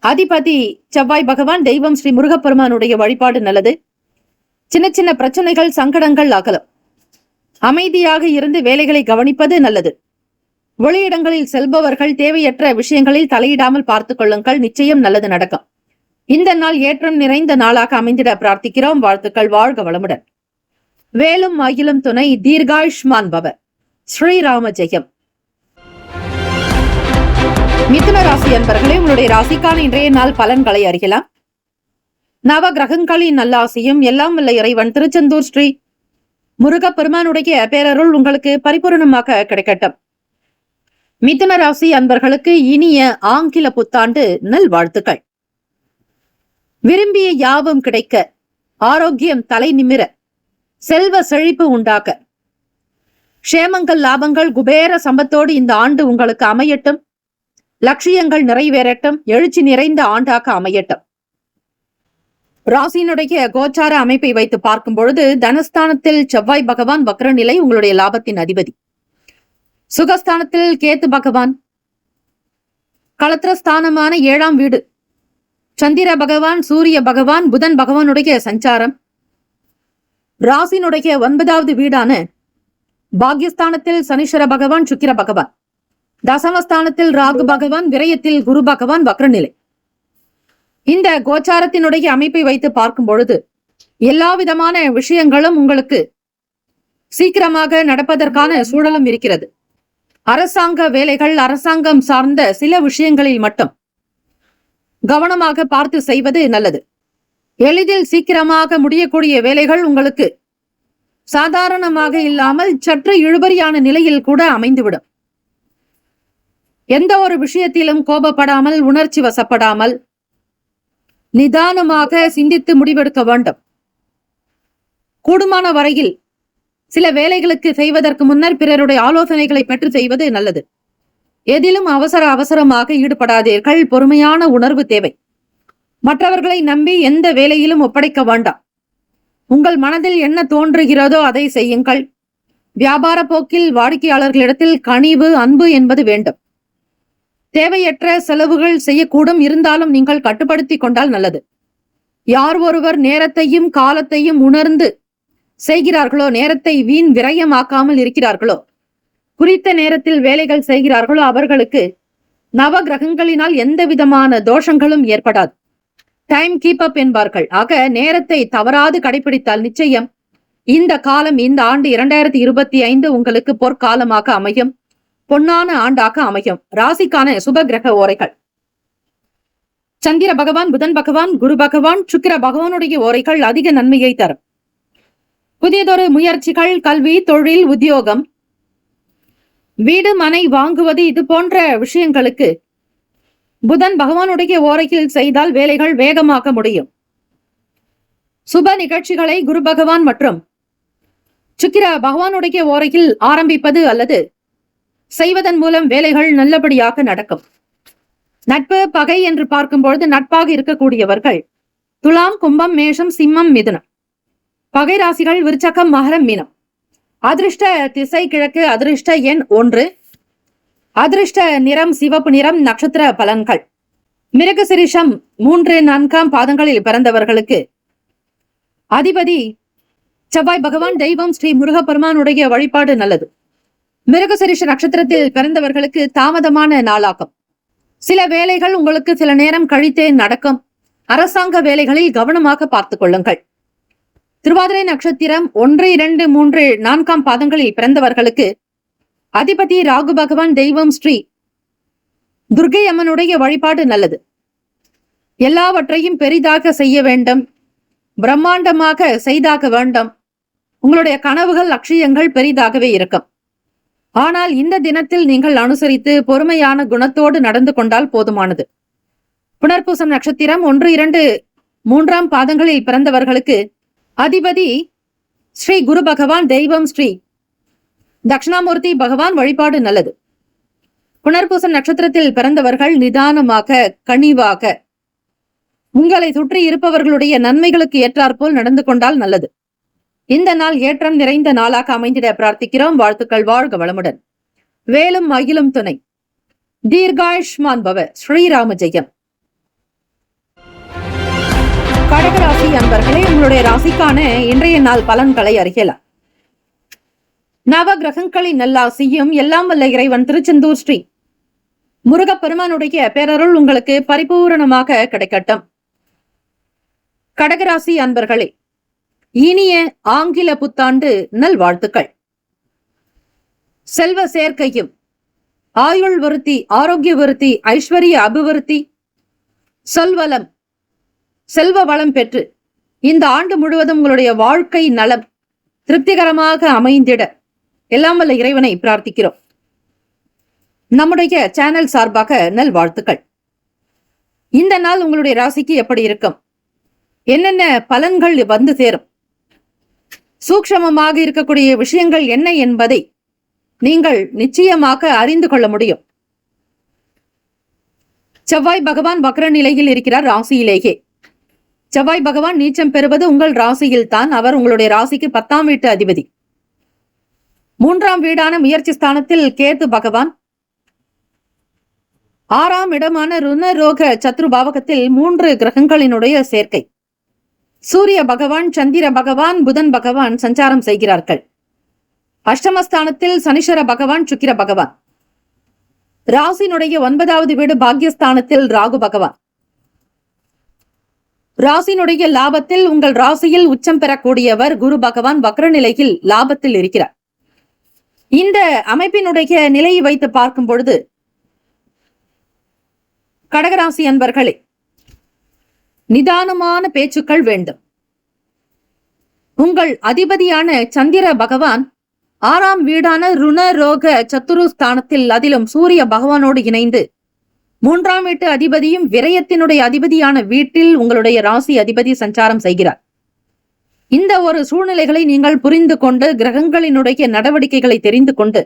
அதிபதி செவ்வாய் பகவான். தெய்வம் ஸ்ரீ முருகப்பெருமானுடைய வழிபாடு நல்லது. சின்ன சின்ன பிரச்சனைகள், சங்கடங்கள் அகலும். அமைதியாக இருந்து வேலைகளை கவனிப்பது நல்லது. வெளியிடங்களில் செல்பவர்கள் தேவையற்ற விஷயங்களில் தலையிடாமல் பார்த்துக் கொள்ளுங்கள். நிச்சயம் நல்லது நடக்கும். இந்த நாள் ஏற்றம் நிறைந்த நாளாக அமைந்திட பிரார்த்திக்கிறோம். வாழ்த்துக்கள். வாழ்க வளமுடன். வேலும் மயிலும் துணை. தீர்காயுஷ்மான் பவ. ஸ்ரீராம ஜெயம். மிதுன ராசி அன்பர்களே, உங்களுடைய ராசிக்கான இன்றைய நாள் பலன்களை அறியலாம். நவ கிரகங்களின் நல்லாசியும் எல்லாம் வல்ல இறைவன் திருச்செந்தூர் ஸ்ரீ முருகப்பெருமானுடைய பேரருள் உங்களுக்கு பரிபூரணமாக கிடைக்கட்டும். மிதுன ராசி அன்பர்களுக்கு இனிய ஆங்கில புத்தாண்டு நல்வாழ்த்துக்கள். விரும்பிய யாவும் கிடைக்க, ஆரோக்கியம் தலை நிமிர, செல்வ செழிப்பு உண்டாக்க, க்ஷேமங்கள் லாபங்கள் குபேர சம்பத்தோடு இந்த ஆண்டு உங்களுக்கு அமையட்டும். லட்சியங்கள் நிறைவேறட்டும். எழுச்சி நிறைந்த ஆண்டாக அமையட்டும். ராசியினுடைய கோச்சார அமைப்பை வைத்து பார்க்கும் பொழுது தனஸ்தானத்தில் செவ்வாய் பகவான் வக்ர நிலை, உங்களுடைய லாபத்தின் அதிபதி. சுகஸ்தானத்தில் கேத்து பகவான், களத்திரஸ்தானமான 7ஆம் வீடு சந்திர பகவான், சூரிய பகவான், புதன் பகவானுடைய சஞ்சாரம். ராசியினுடைய 9வது வீடான பாக்யஸ்தானத்தில் சனீஸ்வர பகவான், சுக்கிர பகவான், தசமஸ்தானத்தில் ராகு பகவான், விரயத்தில் குரு பகவான் வக்ரநிலை. இந்த கோச்சாரத்தினுடைய அமைப்பை வைத்து பார்க்கும் பொழுது எல்லா விதமான விஷயங்களும் உங்களுக்கு சீக்கிரமாக நடப்பதற்கான சூழலும் இருக்கிறது. அரசாங்க வேலைகள், அரசாங்கம் சார்ந்த சில விஷயங்களில் மட்டும் கவனமாக பார்த்து செய்வது நல்லது. எளிதில் சீக்கிரமாக முடியக்கூடிய வேலைகள் உங்களுக்கு சாதாரணமாக இல்லாமல் சற்று இழுபறியான நிலையில் கூட அமைந்துவிடும். எந்த ஒரு விஷயத்திலும் கோபப்படாமல், உணர்ச்சி வசப்படாமல் நிதானமாக சிந்தித்து முடிவெடுக்க வேண்டும். கூடுமான வரையில் சில வேலைகளுக்கு செய்வதற்கு முன்னர் பிறருடைய ஆலோசனைகளை பெற்று செய்வது நல்லது. எதிலும் அவசரமாக ஈடுபடாதீர்கள். பொறுமையான உணர்வு தேவை. மற்றவர்களை நம்பி எந்த வேலையிலும் ஒப்படைக்க வேண்டாம். உங்கள் மனதில் என்ன தோன்றுகிறதோ அதை செய்யுங்கள். வியாபார போக்கில் வாடிக்கையாளர்களிடத்தில் கனிவு, அன்பு என்பது வேண்டும். தேவையற்ற செலவுகள் செய்யக்கூடும். இருந்தாலும் நீங்கள் கட்டுப்படுத்தி கொண்டால் நல்லது. யார் ஒருவர் நேரத்தையும் காலத்தையும் உணர்ந்து செய்கிறார்களோ, நேரத்தை வீண் விரயமாக்காமல் இருக்கிறார்களோ, குறித்த நேரத்தில் வேலைகள் செய்கிறார்களோ, அவர்களுக்கு நவ கிரகங்களினால் எந்த விதமான தோஷங்களும் ஏற்படாது. டைம் கீப் அப் என்பார்கள். ஆக நேரத்தை தவறாது கடைபிடித்தால் நிச்சயம் இந்த காலம், இந்த ஆண்டு 2025 உங்களுக்கு பொற்காலமாக அமையும். பொன்னான ஆண்டாக அமையும். ராசிக்கான சுப கிரக ஓரைகள். சந்திர பகவான், புதன் பகவான், குரு பகவான், சுக்கிர பகவானுடைய ஓரைகள் அதிக நன்மையை தரும். புதியதொரு முயற்சிகள், கல்வி, தொழில், உத்தியோகம், வீடு மனை வாங்குவது, இது போன்ற விஷயங்களுக்கு புதன் பகவானுடைய ஓரையில் செய்தால் வேலைகள் வேகமாக முடியும். சுப நிகழ்ச்சிகளை குரு பகவான் மற்றும் சுக்கிர பகவானுடைய ஓரையில் ஆரம்பிப்பது அல்லது செய்வதன் மூலம் வேலைகள் நல்லபடியாக நடக்கும். நட்பு, பகை என்று பார்க்கும்பொழுது நட்பாக இருக்கக்கூடியவர்கள் துலாம், கும்பம், மேஷம், சிம்மம், மிதுனம். பகை ராசிகள் விருச்சகம், மகரம், மீனம். அதிர்ஷ்ட திசை கிழக்கு. அதிர்ஷ்ட எண் 1. அதிர்ஷ்ட நிறம் சிவப்பு நிறம். நட்சத்திர பலன்கள். மிருகசிரிஷம் 3, 4ஆம் பாதங்களில் பிறந்தவர்களுக்கு அதிபதி செவ்வாய் பகவான். தெய்வம் ஸ்ரீ முருகப்பெருமானுடைய வழிபாடு நல்லது. மிருகசிரிஷ நட்சத்திரத்தில் பிறந்தவர்களுக்கு தாமதமான நாளாகும். சில வேலைகள் உங்களுக்கு சில நேரம் கழித்தே நடக்கும். அரசாங்க வேலைகளில் கவனமாக பார்த்துக் கொள்ளுங்கள். திருவாதிரை நட்சத்திரம் 1, 2, 3, 4ஆம் பாதங்களில் பிறந்தவர்களுக்கு அதிபதி ராகு பகவான். தெய்வம் ஸ்ரீ துர்க்கை அம்மனுடைய வழிபாடு நல்லது. எல்லாவற்றையும் பெரிதாக செய்ய வேண்டும். பிரம்மாண்டமாக செய்தாக வேண்டும். உங்களுடைய கனவுகள், லட்சியங்கள் பெரிதாகவே இருக்கும். ஆனால் இந்த தினத்தில் நீங்கள் அனுசரித்து பொறுமையான குணத்தோடு நடந்து கொண்டால் போதுமானது. புனர்பூசம் நட்சத்திரம் 1, 2, 3ஆம் பாதங்களில் பிறந்தவர்களுக்கு அதிபதி ஸ்ரீ குரு பகவான். தெய்வம் ஸ்ரீ தட்சிணாமூர்த்தி பகவான். வழிபாடு நல்லது. புனர்பூசம் நட்சத்திரத்தில் பிறந்தவர்கள் நிதானமாக, கனிவாக, உங்களை சுற்றி இருப்பவர்களுடைய நன்மைகளுக்கு ஏற்றாற்போல் நடந்து கொண்டால் நல்லது. இந்த நாள் ஏற்றம் நிறைந்த நாளாக அமைந்திட பிரார்த்திக்கிறோம். வாழ்த்துக்கள். வாழ்க வளமுடன். வேலும் மயிலும் துணை. தீர்காயுஷ்மான் பவ. ஸ்ரீராம ஜெயம். கடகராசி அன்பர்களே, உங்களுடைய ராசிக்கான இன்றைய நாள் பலன்களை அறியலாம். நவ கிரகங்களின் நல்லாசியும் எல்லாம் வல்ல இறைவன் திருச்செந்தூர் ஸ்ரீ முருகப்பெருமானுடைய பேரருள் உங்களுக்கு பரிபூரணமாக கிடைக்கட்டும். கடகராசி அன்பர்களே, இனிய ஆங்கில புத்தாண்டு நல்வாழ்த்துக்கள். செல்வ சேர்க்கையும், ஆயுள் விருத்தி, ஆரோக்கிய விருத்தி, ஐஸ்வர்ய அபிவிருத்தி, சொல்வளம், செல்வ வளம் பெற்று இந்த ஆண்டு முழுவதும் உங்களுடைய வாழ்க்கை நலம் திருப்திகரமாக அமைந்திட எல்லாம் வல்ல இறைவனை பிரார்த்திக்கிறோம். நம்முடைய சேனல் சார்பாக நல்வாழ்த்துக்கள். இந்த நாள் உங்களுடைய ராசிக்கு எப்படி இருக்கும், என்னென்ன பலன்கள் வந்து சேரும், சூக்ஷ்மமாக இருக்கக்கூடிய விஷயங்கள் என்ன என்பதை நீங்கள் நிச்சயமாக அறிந்து கொள்ள முடியும். செவ்வாய் பகவான் வக்ர நிலையில் இருக்கிறார் ராசியிலேயே. செவ்வாய் பகவான் நீச்சம் பெறுவது உங்கள் ராசியில் தான். அவர் உங்களுடைய ராசிக்கு 10ஆம் வீட்டு அதிபதி. 3ஆம் வீடான முயற்சி ஸ்தானத்தில் கேது பகவான், 6ஆம் இடமான ருணரோக சத்ரு பாவகத்தில் 3 கிரகங்களினுடைய சேர்க்கை. சூரிய பகவான், சந்திர பகவான், புதன் பகவான் சஞ்சாரம் செய்கிறார்கள். அஷ்டமஸ்தானத்தில் சனீஸ்வர பகவான், சுக்கிர பகவான். ராசினுடைய 9வது வீடு பாக்யஸ்தானத்தில் ராகு பகவான். ராசினுடைய லாபத்தில் உங்கள் ராசியில் உச்சம் பெறக்கூடியவர் குரு பகவான் வக்ர நிலையில் லாபத்தில் இருக்கிறார். இந்த அமைப்பினுடைய நிலையை வைத்து பார்க்கும் பொழுது கடகராசி அன்பர்களே, நிதானமான பேச்சுக்கள் வேண்டும். உங்கள் அதிபதியான சந்திர பகவான் 6ஆம் வீடான ருணரோக சத்துரு ஸ்தானத்தில், அதிலும் சூரிய பகவானோடு இணைந்து 3ஆம் வீட்டு அதிபதியும் விரயத்தினுடைய அதிபதியான வீட்டில் உங்களுடைய ராசி அதிபதி சஞ்சாரம் செய்கிறார். இந்த ஒரு சூழ்நிலைகளை நீங்கள் புரிந்து கொண்டு கிரகங்களினுடைய நடவடிக்கைகளை தெரிந்து கொண்டு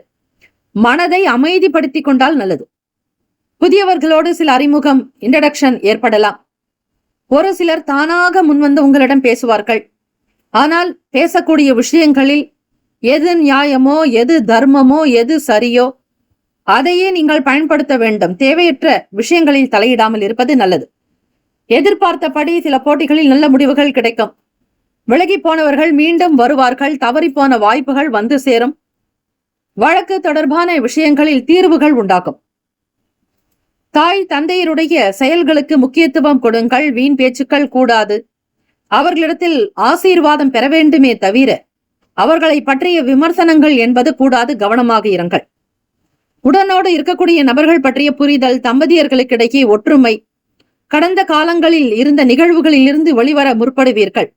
மனதை அமைதிப்படுத்திக் கொண்டால் நல்லது. புதியவர்களோடு சில அறிமுகம், இன்ட்ரடக்ஷன் ஏற்படலாம். ஒரு சிலர் தானாக முன்வந்து உங்களிடம் பேசுவார்கள். ஆனால் பேசக்கூடிய விஷயங்களில் எது நியாயமோ, எது தர்மமோ, எது சரியோ அதையே நீங்கள் பயன்படுத்த வேண்டும். தேவையற்ற விஷயங்களில் தலையிடாமல் இருப்பது நல்லது. எதிர்பார்த்தபடி சில போட்டிகளில் நல்ல முடிவுகள் கிடைக்கும். விலகி போனவர்கள் மீண்டும் வருவார்கள். தவறி போன வாய்ப்புகள் வந்து சேரும். வழக்கு தொடர்பான விஷயங்களில் தீர்வுகள் உண்டாகும். தாய் தந்தையருடைய செயல்களுக்கு முக்கியத்துவம் கொடுங்கள். வீண் பேச்சுக்கள் கூடாது. அவர்களிடத்தில் ஆசீர்வாதம் பெற வேண்டுமே தவிர அவர்களை பற்றிய விமர்சனங்கள் என்பது கூடாது. கவனமாக இருங்கள். உடனோடு இருக்கக்கூடிய நபர்கள் பற்றிய புரிதல், தம்பதியர்களுக்கிடையே ஒற்றுமை, கடந்த காலங்களில் இருந்த நிகழ்வுகளில் இருந்து வெளிவர முற்படுவீர்கள்.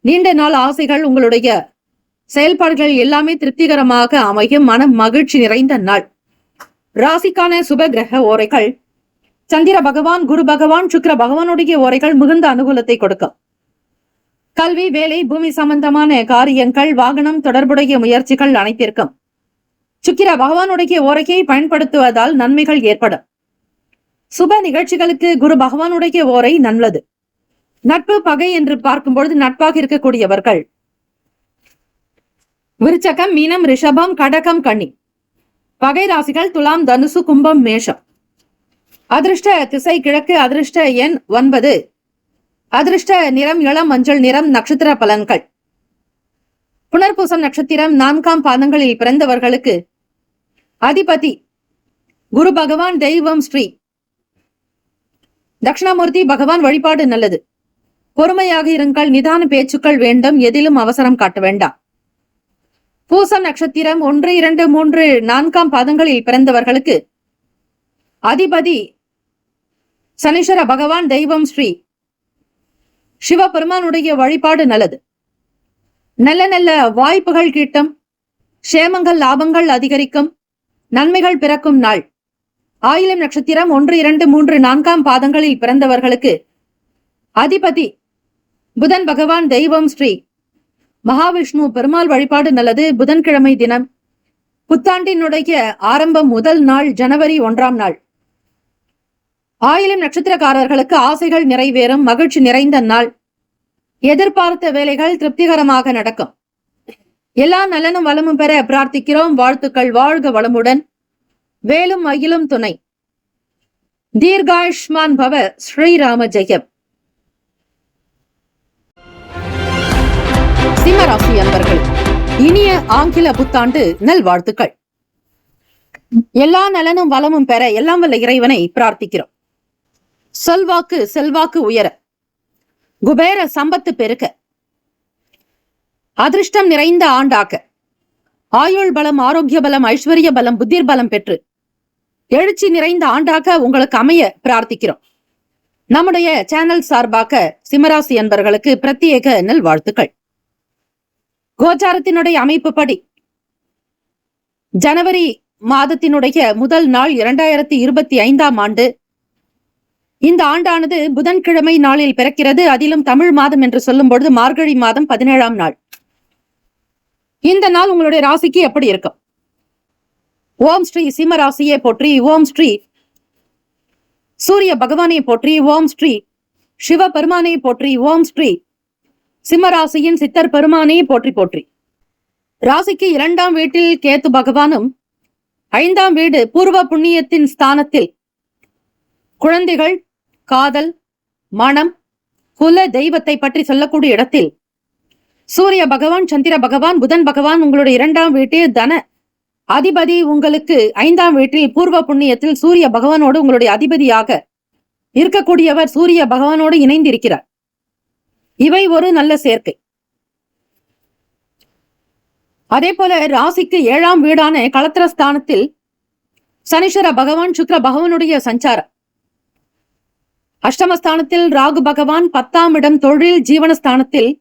நீண்ட நாள் ஆசைகள், உங்களுடைய செயல்பாடுகள் எல்லாமே திருப்திகரமாக அமையும். மனம் மகிழ்ச்சி நிறைந்த நாள். ராசிக்கான சுப கிரக ஓரைகள் சந்திர பகவான், குரு பகவான், சுக்கிர பகவானுடைய ஓரைகள் மிகுந்த அனுகூலத்தை கொடுக்கும். கல்வி, வேலை, பூமி சம்பந்தமான காரியங்கள், வாகனம் தொடர்புடைய முயற்சிகள் அனைத்திற்கும் சுக்கிர பகவானுடைய ஓரையை பயன்படுத்துவதால் நன்மைகள் ஏற்படும். சுப நிகழ்ச்சிகளுக்கு குரு பகவானுடைய ஓரை நல்லது. நட்பு, பகை என்று பார்க்கும் பொழுது நட்பாக இருக்கக்கூடியவர்கள் விருச்சகம், மீனம், ரிஷபம், கடகம், கன்னி. பகை ராசிகள் துலாம், தனுசு, கும்பம், மேஷம். அதிர்ஷ்ட திசை கிழக்கு. அதிர்ஷ்ட எண் 9. அதிர்ஷ்ட நிறம் இளம் மஞ்சள் நிறம். நட்சத்திர பலன்கள். புனர்பூசம் நட்சத்திரம் 4ஆம் பாதங்களில் பிறந்தவர்களுக்கு அதிபதி குரு பகவான். தெய்வம் ஸ்ரீ தட்சிணாமூர்த்தி பகவான் வழிபாடு நல்லது. பொறுமையாக இருங்கள். நிதான பேச்சுக்கள் வேண்டும். எதிலும் அவசரம் காட்ட வேண்டாம். பூசம் நட்சத்திரம் 1, 2, 3, 4ஆம் பாதங்களில் பிறந்தவர்களுக்கு அதிபதி சனீஸ்வர பகவான். தெய்வம் ஸ்ரீ சிவபெருமானுடைய வழிபாடு நல்லது. நல்ல நல்ல வாய்ப்புகள் கிட்டும். சேமங்கள், லாபங்கள் அதிகரிக்கும். நன்மைகள் பிறக்கும் நாள். ஆயிலம் நட்சத்திரம் 1, 2, 3, 4ஆம் பாதங்களில் பிறந்தவர்களுக்கு அதிபதி புதன் பகவான். தெய்வம் ஸ்ரீ மகாவிஷ்ணு பெருமாள் வழிபாடு நல்லது. புதன்கிழமை தினம், புத்தாண்டினுடைய ஆரம்பம், முதல் நாள், ஜனவரி 1ஆம் நாள். ஆயிலம் நட்சத்திரக்காரர்களுக்கு ஆசைகள் நிறைவேறும். மகிழ்ச்சி நிறைந்த நாள். எதிர்பார்த்த வேலைகள் திருப்திகரமாக நடக்கும். எல்லா நலனும் வளமும் பெற பிரார்த்திக்கிறோம். வாழ்த்துக்கள். வாழ்க வளமுடன். வேலும் மயிலும் துணை. தீர்காயுஷ்மான் பவ. ஸ்ரீராம ஜெயம். சிம்மராசி அன்பர்கள், இனிய ஆங்கில புத்தாண்டு நல்வாழ்த்துக்கள். எல்லா நலனும் வளமும் பெற எல்லாம் வல்ல இறைவனை பிரார்த்திக்கிறோம். செல்வாக்கு உயர, குபேர சம்பத்து பெருக்க, அதிர்ஷ்டம் நிறைந்த ஆண்டாக்க, ஆயுள் பலம், ஆரோக்கிய பலம், ஐஸ்வர்ய பலம், புத்திர் பலம் பெற்று எழுச்சி நிறைந்த ஆண்டாக உங்களுக்கு அமைய பிரார்த்திக்கிறோம். நம்முடைய சேனல் சார்பாக சிம்மராசி அன்பர்களுக்கு பிரத்யேக நல்வாழ்த்துக்கள். கோச்சாரத்தினுடைய அமைப்பு படி ஜனவரி மாதத்தினுடைய முதல் நாள் 2025ஆம் ஆண்டு. இந்த ஆண்டானது புதன்கிழமை நாளில் பிறக்கிறது. அதிலும் தமிழ் மாதம் என்று சொல்லும் பொழுது மார்கழி மாதம் 17ஆம் நாள். இந்த நாள் உங்களுடைய ராசிக்கு எப்படி இருக்கும்? ஓம் ஸ்ரீ சிம்ம ராசியை போற்றி, ஓம் ஸ்ரீ சூரிய பகவானை போற்றி, ஓம் ஸ்ரீ சிவ பெருமானை போற்றி, ஓம் ஸ்ரீ சிம்மராசியின் சித்தர் பெருமானை போற்றி போற்றி. ராசிக்கு 2ஆம் வீட்டில் கேத்து பகவானும், 5ஆம் வீடு பூர்வ புண்ணியத்தின் ஸ்தானத்தில் குழந்தைகள், காதல், மனம், குல தெய்வத்தை பற்றி சொல்லக்கூடிய இடத்தில் சூரிய பகவான், சந்திர பகவான், புதன் பகவான் உங்களுடைய 2ஆம் வீட்டில் தன அதிபதி, உங்களுக்கு 5ஆம் வீட்டில் பூர்வ புண்ணியத்தில் சூரிய பகவானோடு உங்களுடைய அதிபதியாக இருக்கக்கூடியவர் சூரிய பகவானோடு இணைந்திருக்கிறார். இவை ஒரு நல்ல சேர்க்கை. அதே போல ராசிக்கு 7ஆம் வீடான களத்திரஸ்தானத்தில் சனீஸ்வர பகவான், சுக்கிர பகவானுடைய சஞ்சாரம். அஷ்டமஸ்தானத்தில் ராகு பகவான், 10ஆம் இடம் தொழில் ஜீவனஸ்தானத்தில்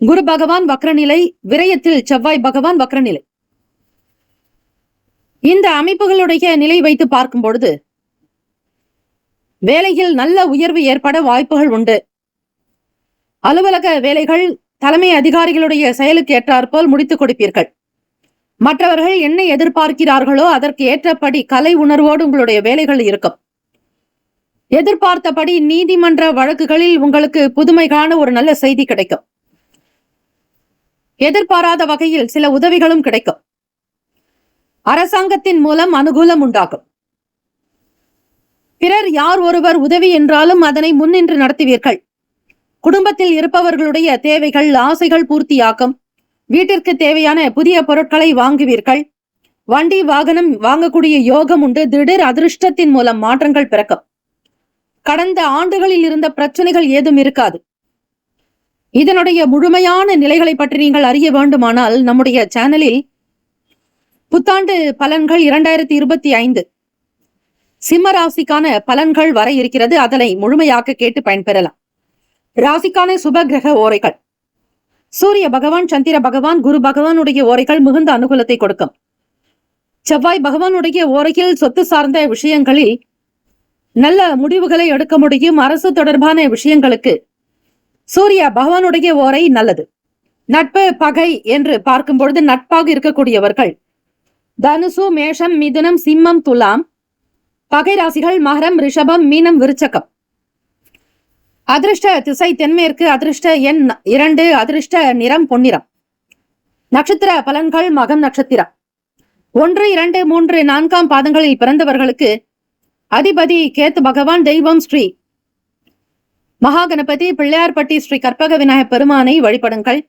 குரு பகவான் வக்ரநிலை, விரயத்தில் செவ்வாய் பகவான் வக்ரநிலை. இந்த அமைப்புகளுடைய நிலை வைத்து பார்க்கும் பொழுது வேலையில் நல்ல உயர்வு ஏற்பட வாய்ப்புகள் உண்டு. அலுவலக வேலைகள் தலைமை அதிகாரிகளுடைய செயலுக்கு ஏற்றாற்போல் முடித்துக் கொடுப்பீர்கள். மற்றவர்கள் என்ன எதிர்பார்க்கிறார்களோ அதற்கு ஏற்றபடி கலை உணர்வோடு உங்களுடைய வேலைகள் இருக்கும். எதிர்பார்த்தபடி நீதிமன்ற வழக்குகளில் உங்களுக்கு புதுமைகான ஒரு நல்ல செய்தி கிடைக்கும். எதிர்பாராத வகையில் சில உதவிகளும் கிடைக்கும். அரசாங்கத்தின் மூலம் அனுகூலம் உண்டாகும். பிறர் யார் ஒருவர் உதவி என்றாலும் அதனை முன்னின்று நடத்துவீர்கள். குடும்பத்தில் இருப்பவர்களுடைய தேவைகள், ஆசைகள் பூர்த்தியாகும். வீட்டிற்கு தேவையான புதிய பொருட்களை வாங்குவீர்கள். வண்டி வாகனம் வாங்கக்கூடிய யோகம் உண்டு. திடீர் அதிர்ஷ்டத்தின் மூலம் மாற்றங்கள் பிறக்கும். கடந்த ஆண்டுகளில் இருந்த பிரச்சனைகள் ஏதும் இருக்காது. இதனுடைய முழுமையான நிலைகளை பற்றி நீங்கள் அறிய வேண்டுமானால் நம்முடைய சேனலில் புத்தாண்டு பலன்கள் 2025 சிம்ம ராசிக்கான பலன்கள் வர இருக்கிறது. அதனை முழுமையாக கேட்டு பயன்பெறலாம். ராசிக்கான சுப கிரக ஓரைகள். சூரிய பகவான், சந்திர பகவான், குரு பகவானுடைய ஓரைகள் மிகுந்த அனுகூலத்தை கொடுக்கும். செவ்வாய் பகவானுடைய ஓரையில் சொத்து சார்ந்த விஷயங்களில் நல்ல முடிவுகளை எடுக்க முடியும். அரசு தொடர்பான விஷயங்களுக்கு சூரிய பகவானுடைய ஓரை நல்லது. நட்பு, பகை என்று பார்க்கும் பொழுது நட்பாக இருக்கக்கூடியவர்கள் தனுசு, மேஷம், மிதுனம், சிம்மம், துலாம். பகை ராசிகள் மகரம், ரிஷபம், மீனம், விருச்சகம். அதிர்ஷ்ட திசை தென்மேற்கு. அதிர்ஷ்ட எண் 2. அதிர்ஷ்ட நிறம் பொன்னிறம். நட்சத்திர பலன்கள் மகம் நட்சத்திரம் 1, 2, 3, 4ஆம் பாதங்களில் பிறந்தவர்களுக்கு அதிபதி கேத்து பகவான். தெய்வம் ஸ்ரீ மகாகணபதி, பிள்ளையார்பட்டி ஸ்ரீ கற்பக விநாயகர் பெருமானை வழிபடுங்கள்.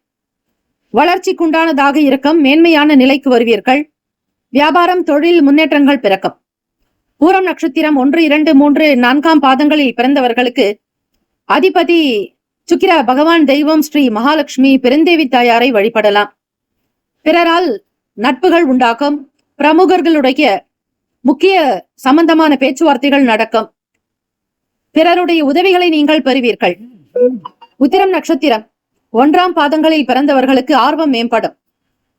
வளர்ச்சிக்குண்டானதாக இருக்கும். மேன்மையான நிலைக்கு வருவீர்கள். வியாபாரம், தொழில் முன்னேற்றங்கள் பிறக்கும். பூரம் நட்சத்திரம் 1, 2, 3, 4ஆம் பாதங்களில் பிறந்தவர்களுக்கு அதிபதி சுக்கிர பகவான். தெய்வம் ஸ்ரீ மகாலட்சுமி பெருந்தேவி தாயாரை வழிபடலாம். பிறரால் நட்புகள் உண்டாகும். பிரமுகர்களுடைய முக்கிய சம்பந்தமான பேச்சுவார்த்தைகள் நடக்கும். பிறருடைய உதவிகளை நீங்கள் பெறுவீர்கள். உத்திரம் நட்சத்திரம் 1ஆம் பாதங்களில் பிறந்தவர்களுக்கு ஆர்வம் மேம்படும்.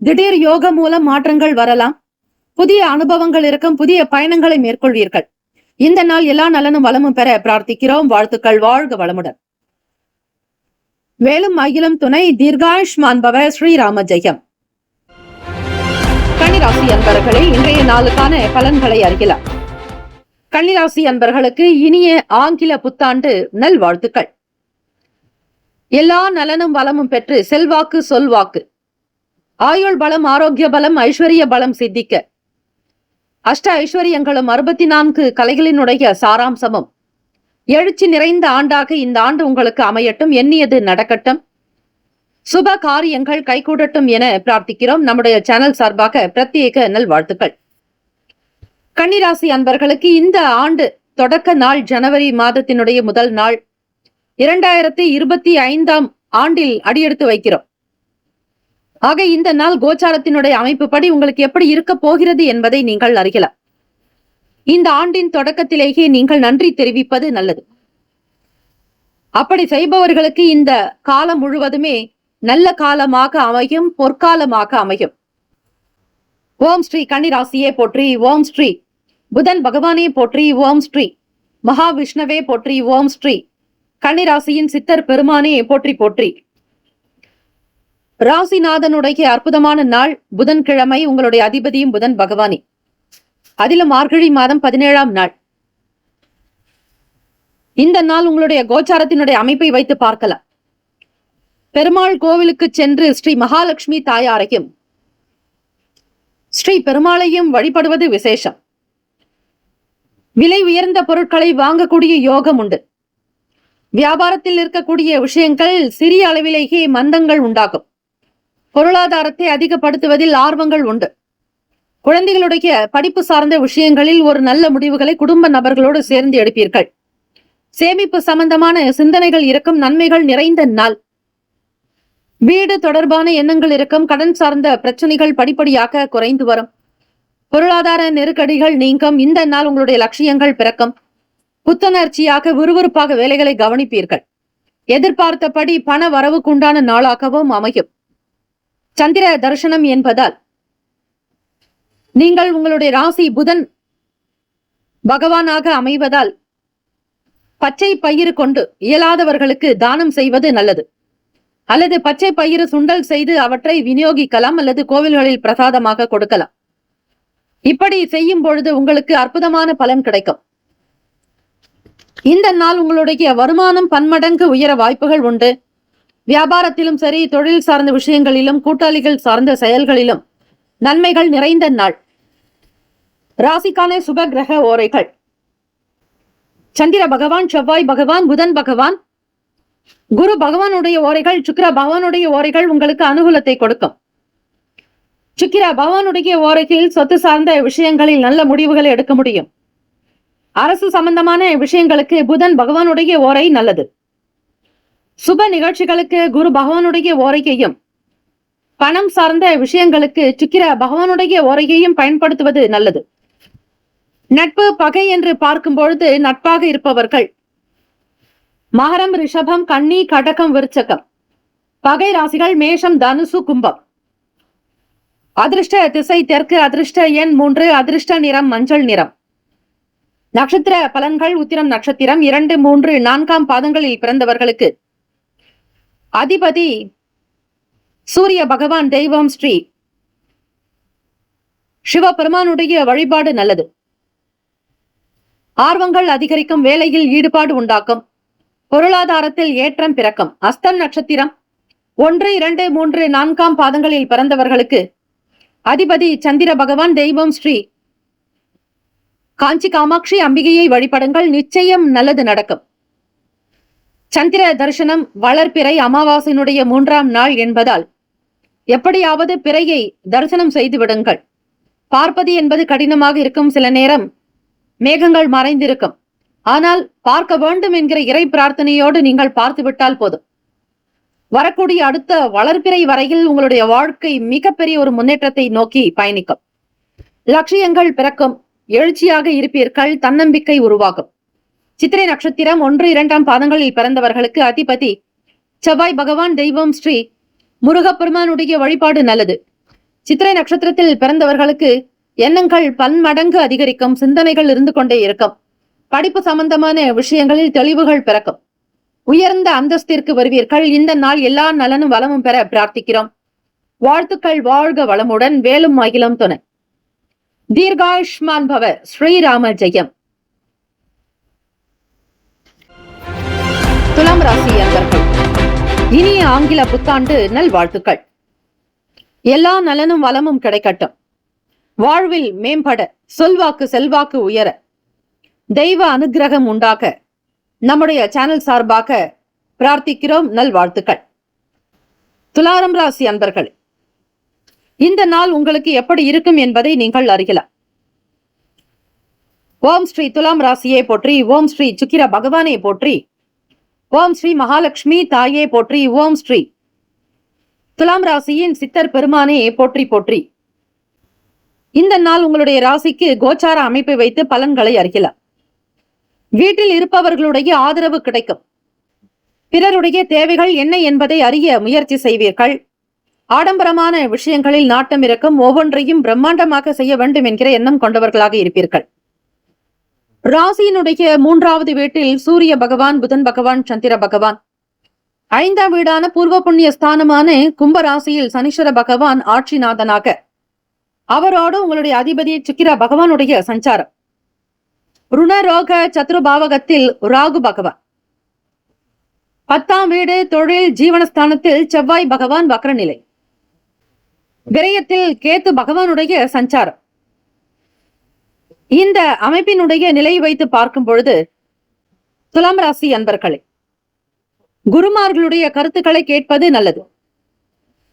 திடீர் யோக மூலம் மாற்றங்கள் வரலாம். புதிய அனுபவங்கள் இருக்கும். புதிய பயணங்களை மேற்கொள்வீர்கள். இந்த நாள் எல்லா நலனும் வளமும் பெற பிரார்த்திக்கிறோம். வாழ்த்துக்கள். வாழ்க வளமுடன். வேலும் அகிலும் துணை. தீர்காயுஷ்மான் பவ. ஸ்ரீராம ஜெயம். கன்னிராசி அன்பர்களே, இன்றைய நாளுக்கான பலன்களை அறியலாம். கன்னிராசி அன்பர்களுக்கு இனிய ஆங்கில புத்தாண்டு நல்வாழ்த்துக்கள். எல்லா நலனும் வளமும் பெற்று செல்வாக்கு, சொல்வாக்கு, ஆயுள் பலம், ஆரோக்கிய பலம், ஐஸ்வர்ய பலம் சித்திக்க அஷ்ட ஐஸ்வர்யங்களும் 64 கலைகளினுடைய சாராம்சமும் எழுச்சி நிறைந்த ஆண்டாக இந்த ஆண்டு உங்களுக்கு அமையட்டும். எண்ணியது நடக்கட்டும். சுப காரியங்கள் கைகூடட்டும் என பிரார்த்திக்கிறோம். நம்முடைய சேனல் சார்பாக பிரத்யேக நல்வாழ்த்துக்கள். கன்னிராசி அன்பர்களுக்கு இந்த ஆண்டு தொடக்க நாள் ஜனவரி மாதத்தினுடைய முதல் நாள் 2025ஆம் ஆண்டில் அடியெடுத்து வைக்கிறோம். ஆக இந்த நாள் கோச்சாரத்தினுடைய அமைப்பு படி உங்களுக்கு எப்படி இருக்க போகிறது என்பதை நீங்கள் அறியலாம். இந்த ஆண்டின் தொடக்கத்திலேயே நீங்கள் நன்றி தெரிவிப்பது நல்லது. அப்படி செய்பவர்களுக்கு இந்த காலம் முழுவதுமே நல்ல காலமாக அமையும், பொற்காலமாக அமையும். ஓம் ஸ்ரீ கன்னிராசியே போற்றி, ஓம் ஸ்ரீ புதன் பகவானே போற்றி, ஓம் ஸ்ரீ மகாவிஷ்ணவே போற்றி, ஓம் ஸ்ரீ கன்னிராசியின் சித்தர் பெருமானே போற்றி போற்றி. ராசிநாதனுடைய அற்புதமான நாள் புதன்கிழமை. உங்களுடைய அதிபதியும் புதன் பகவானே. அதிலும் மார்கழி மாதம் 17ஆம் நாள். இந்த நாள் உங்களுடைய கோச்சாரத்தினுடைய அமைப்பை வைத்து பார்க்கலாம். பெருமாள் கோவிலுக்கு சென்று ஸ்ரீ மகாலட்சுமி தாயாரையும் ஸ்ரீ பெருமாளையும் வழிபடுவது விசேஷம். விலை உயர்ந்த பொருட்களை வாங்கக்கூடிய யோகம் உண்டு. வியாபாரத்தில் இருக்கக்கூடிய விஷயங்கள் சிறிய அளவிலேயே மந்தங்கள் உண்டாகும். பொருளாதாரத்தை அதிகப்படுத்துவதில் ஆர்வங்கள் உண்டு. குழந்தைகளுடைய படிப்பு சார்ந்த விஷயங்களில் ஒரு நல்ல முடிவுகளை குடும்ப நபர்களோடு சேர்ந்து எடுப்பீர்கள். சேமிப்பு சம்பந்தமான சிந்தனைகள் இருக்கும். நன்மைகள் நிறைந்த நாள். வீடு தொடர்பான எண்ணங்கள் இருக்கும். கடன் சார்ந்த பிரச்சனைகள் படிப்படியாக குறைந்து வரும். பொருளாதார நெருக்கடிகள் நீங்கும். இந்த நாள் உங்களுடைய லட்சியங்கள் பிறக்கும். புத்துணர்ச்சியாக விறுவிறுப்பாக வேலைகளை கவனிப்பீர்கள். எதிர்பார்த்தபடி பண வரவுக்குண்டான நாளாகவும் அமையும். சந்திர தரிசனம் என்பதால் நீங்கள் உங்களுடைய ராசி புதன் பகவானாக அமைவதால் பச்சை பயிறு கொண்டு இயலாதவர்களுக்கு தானம் செய்வது நல்லது. அல்லது பச்சை பயிறு சுண்டல் செய்து அவற்றை விநியோகிக்கலாம், அல்லது கோவில்களில் பிரசாதமாக கொடுக்கலாம். இப்படி செய்யும் பொழுது உங்களுக்கு அற்புதமான பலன் கிடைக்கும். இந்த நாள் உங்களுடைய வருமானம் பன்மடங்கு உயர வாய்ப்புகள் உண்டு. வியாபாரத்திலும் சரி, தொழில் சார்ந்த விஷயங்களிலும், கூட்டாளிகள் சார்ந்த செயல்களிலும் நன்மைகள் நிறைந்த நாள். ராசிக்கான சுப கிரக ஓரைகள்: சந்திர பகவான், செவ்வாய் பகவான், புதன் பகவான், குரு பகவானுடைய ஓரைகள், சுக்கிர பகவானுடைய ஓரைகள் உங்களுக்கு அனுகூலத்தை கொடுக்கும். சுக்கிர பகவானுடைய ஓரைகளில் சொத்து சார்ந்த விஷயங்களில் நல்ல முடிவுகளை எடுக்க முடியும். அரசு சம்பந்தமான விஷயங்களுக்கு புதன் பகவானுடைய ஓரை நல்லது. சுப நிகழ்ச்சிகளுக்கு குரு பகவானுடைய ஓரையையும், பணம் சார்ந்த விஷயங்களுக்கு சுக்கிர பகவானுடைய ஓரையையும் பயன்படுத்துவது நல்லது. நட்பு பகை என்று பார்க்கும் பொழுது நட்பாக இருப்பவர்கள் மகரம், ரிஷபம், கன்னி, கடகம், விருச்சகம். பகை ராசிகள் மேஷம், தனுசு, கும்பம். அதிர்ஷ்ட திசை தெற்கு. அதிர்ஷ்ட எண் 3. அதிர்ஷ்ட நிறம் மஞ்சள் நிறம். நட்சத்திர பலன்கள்: உத்திரம் நட்சத்திரம் 2, 3, 4ஆம் பாதங்களில் பிறந்தவர்களுக்கு அதிபதி சூரிய பகவான். தெய்வம் ஸ்ரீ சிவபெருமானுடைய வழிபாடு நல்லது. ஆர்வங்கள் அதிகரிக்கும். வேலையில் ஈடுபாடு உண்டாக்கும். பொருளாதாரத்தில் ஏற்றம் பிறக்கும். அஸ்தம் நட்சத்திரம் 1, 2, 3, 4ஆம் பாதங்களில் பிறந்தவர்களுக்கு அதிபதி சந்திர பகவான். தெய்வம் ஸ்ரீ காஞ்சி காமாட்சி அம்பிகையை வழிபடுங்கள், நிச்சயம் நல்லது நடக்கும். சந்திர தரிசனம் வளர்பிறை அமாவாசையினுடைய 3ஆம் நாள் என்பதால் எப்படியாவது பிறையை தரிசனம் செய்து விடுங்கள். பார்ப்பது என்பது கடினமாக இருக்கும். சில நேரம் மேகங்கள் மறைந்திருக்கும். ஆனால் பார்க்க வேண்டும் என்கிற இறை பிரார்த்தனையோடு நீங்கள் பார்த்து விட்டால் போதும். வரக்கூடிய அடுத்த வளர்பிறை வரையில் உங்களுடைய வாழ்க்கை மிகப்பெரிய ஒரு முன்னேற்றத்தை நோக்கி பயணிக்கும். லட்சியங்கள் பிறக்கும். எழுச்சியாக இருப்பீர்கள். தன்னம்பிக்கை உருவாகும். சித்திரை நட்சத்திரம் 1, 2ஆம் பாதங்களில் பிறந்தவர்களுக்கு அதிபதி செவ்வாய் பகவான். தெய்வம் ஸ்ரீ முருகப்பெருமானுடைய வழிபாடு நல்லது. சித்திரை நட்சத்திரத்தில் பிறந்தவர்களுக்கு எண்ணங்கள் பன்மடங்கு அதிகரிக்கும். சிந்தனைகள் இருந்து கொண்டே இருக்கும். படிப்பு சம்பந்தமான விஷயங்களில் தெளிவுகள் பிறக்கும். உயர்ந்த அந்தஸ்திற்கு வருவீர்கள். இந்த நாள் எல்லா நலனும் வளமும் பெற பிரார்த்திக்கிறோம். வாழ்த்துக்கள். வாழ்க வளமுடன். வேலும் மகிழும் துணை. தீர்காயுஷ்மான் பவ. ஸ்ரீராம ஜெயம். துலாம் ராசி அன்பர்கள், இனிய ஆங்கில புத்தாண்டு நல்வாழ்த்துக்கள். எல்லா நலனும் வளமும் கிடைக்கட்டும். வாழ்வில் மேம்பட, சொல்வாக்கு செல்வாக்கு உயர, தெய்வ அனுகிரகம் உண்டாக நம்முடைய சேனல் சார்பாக பிரார்த்திக்கிறோம். நல்வாழ்த்துக்கள். துலாம் ராசி அன்பர்கள், இந்த நாள் உங்களுக்கு எப்படி இருக்கும் என்பதை நீங்கள் அறியலாம். ஓம் ஸ்ரீ துலாம் ராசியை போற்றி. ஓம் ஸ்ரீ சுக்கிர பகவானை போற்றி. ஓம் ஸ்ரீ மகாலட்சுமி தாயே போற்றி. ஓம் ஸ்ரீ துலாம் ராசியின் சித்தர் பெருமானே போற்றி போற்றி. இந்த நாள் உங்களுடைய ராசிக்கு கோச்சார அமைப்பை வைத்து பலன்களை அறியலாம். வீட்டில் இருப்பவர்களுடைய ஆதரவு கிடைக்கும். பிறருடைய தேவைகள் என்ன என்பதை அறிய முயற்சி செய்வீர்கள். ஆடம்பரமான விஷயங்களில் நாட்டம் இருக்கும். ஒவ்வொன்றையும் பிரம்மாண்டமாக செய்ய வேண்டும் என்கிற எண்ணம் கொண்டவர்களாக இருப்பீர்கள். ராசியினுடைய 3வது வீட்டில் சூரிய பகவான், புதன் பகவான், சந்திர பகவான். 5ஆம் வீடான பூர்வ புண்ணிய ஸ்தானமான கும்ப ராசியில் சனீஸ்வர பகவான் ஆட்சிநாதனாக, அவரோடு உங்களுடைய அதிபதி சுக்கிர பகவானுடைய சஞ்சாரம். ருணரோக சத்ருபாவகத்தில் ராகு பகவான். 10ஆம் வீடு தொழில் ஜீவனஸ்தானத்தில் செவ்வாய் பகவான் வக்ரநிலை. விரயத்தில் கேத்து பகவானுடைய சஞ்சாரம். இந்த அமைப்பினுடைய நிலை வைத்து பார்க்கும் பொழுது துலாம் ராசி அன்பர்களே, குருமார்களுடைய கருத்துக்களை கேட்பது நல்லது.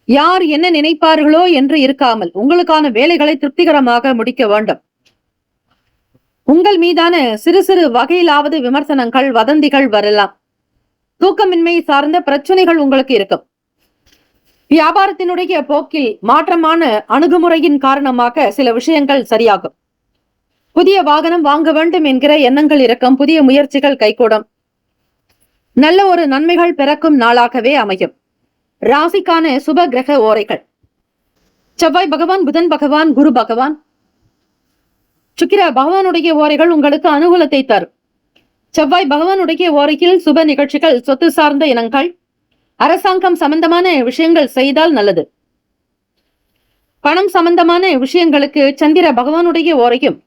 யார் என்ன நினைப்பார்களோ என்று இருக்காமல் உங்களுக்கான வேலைகளை திருப்திகரமாக முடிக்க வேண்டும். உங்கள் மீதான சிறு சிறு வகையிலாவது விமர்சனங்கள், வதந்திகள் வரலாம். தூக்கமின்மை சார்ந்த பிரச்சனைகள் உங்களுக்கு இருக்கும். வியாபாரத்தினுடைய போக்கில் மாற்றமான அணுகுமுறையின் காரணமாக சில விஷயங்கள் சரியாகும். புதிய வாகனம் வாங்க வேண்டும் என்கிற எண்ணங்கள் இருக்கும். புதிய முயற்சிகள் கைகூடும். நல்ல ஒரு நன்மைகள் பிறக்கும் நாளாகவே அமையும். ராசிக்கான சுப கிரக ஓரைகள்: செவ்வாய் பகவான், புதன் பகவான், குரு பகவான், சுக்கிர பகவானுடைய ஓரைகள் உங்களுக்கு அனுகூலத்தை தரும். செவ்வாய் பகவானுடைய ஓரையில் சுப நிகழ்ச்சிகள், சொத்து சார்ந்த இனங்கள், அரசாங்கம் சம்பந்தமான விஷயங்கள் செய்தால் நல்லது. பணம் சம்பந்தமான விஷயங்களுக்கு சந்திர பகவானுடைய ஓரையும்,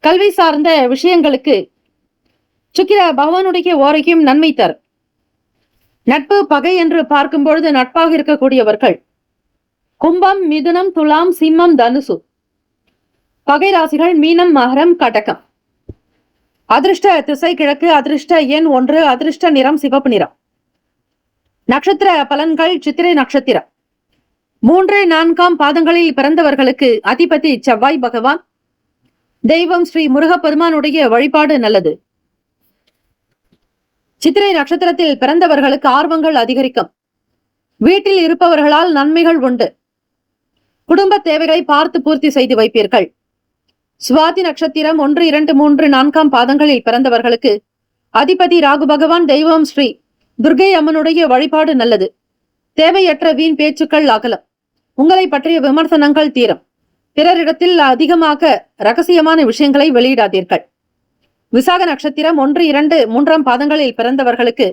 கல்வி சார்ந்த விஷயங்களுக்கு சுக்கிர பகவானுடைய ஓரையும் நன்மை தரும். நட்பு பகை என்று பார்க்கும் பொழுது நட்பாக இருக்கக்கூடியவர்கள் கும்பம், மிதுனம், துலாம், சிம்மம், தனுசு. பகை ராசிகள் மீனம், மகரம், கடகம். அதிர்ஷ்ட திசை கிழக்கு. அதிர்ஷ்ட எண் 1. அதிர்ஷ்ட நிறம் சிவப்பு நிறம். நட்சத்திர பலன்கள்: சித்திரை நட்சத்திரம். 3, 4ஆம் பாதங்களில் பிறந்தவர்களுக்கு அதிபதி செவ்வாய் பகவான். தெய்வம் ஸ்ரீ முருகப்பெருமானுடைய வழிபாடு நல்லது. சித்திரை நட்சத்திரத்தில் பிறந்தவர்களுக்கு ஆர்வங்கள் அதிகரிக்கும். வீட்டில் இருப்பவர்களால் நன்மைகள் உண்டு. குடும்ப தேவைகளை பார்த்து பூர்த்தி செய்து வைப்பீர்கள். சுவாதி நட்சத்திரம் 1, 2, 3, 4ஆம் பாதங்களில் பிறந்தவர்களுக்கு அதிபதி ராகு பகவான். தெய்வம் ஸ்ரீ துர்கை அம்மனுடைய வழிபாடு நல்லது. தேவையற்ற வீண் பேச்சுக்கள் அகலம். உங்களை பற்றிய விமர்சனங்கள் தீரும். பிறரிடத்தில் அதிகமாக ரகசியமான விஷயங்களை வெளியிடாதீர்கள். விசாக நட்சத்திரம் 1, 2, 3ஆம் பாதங்களில் பிறந்தவர்களுக்கு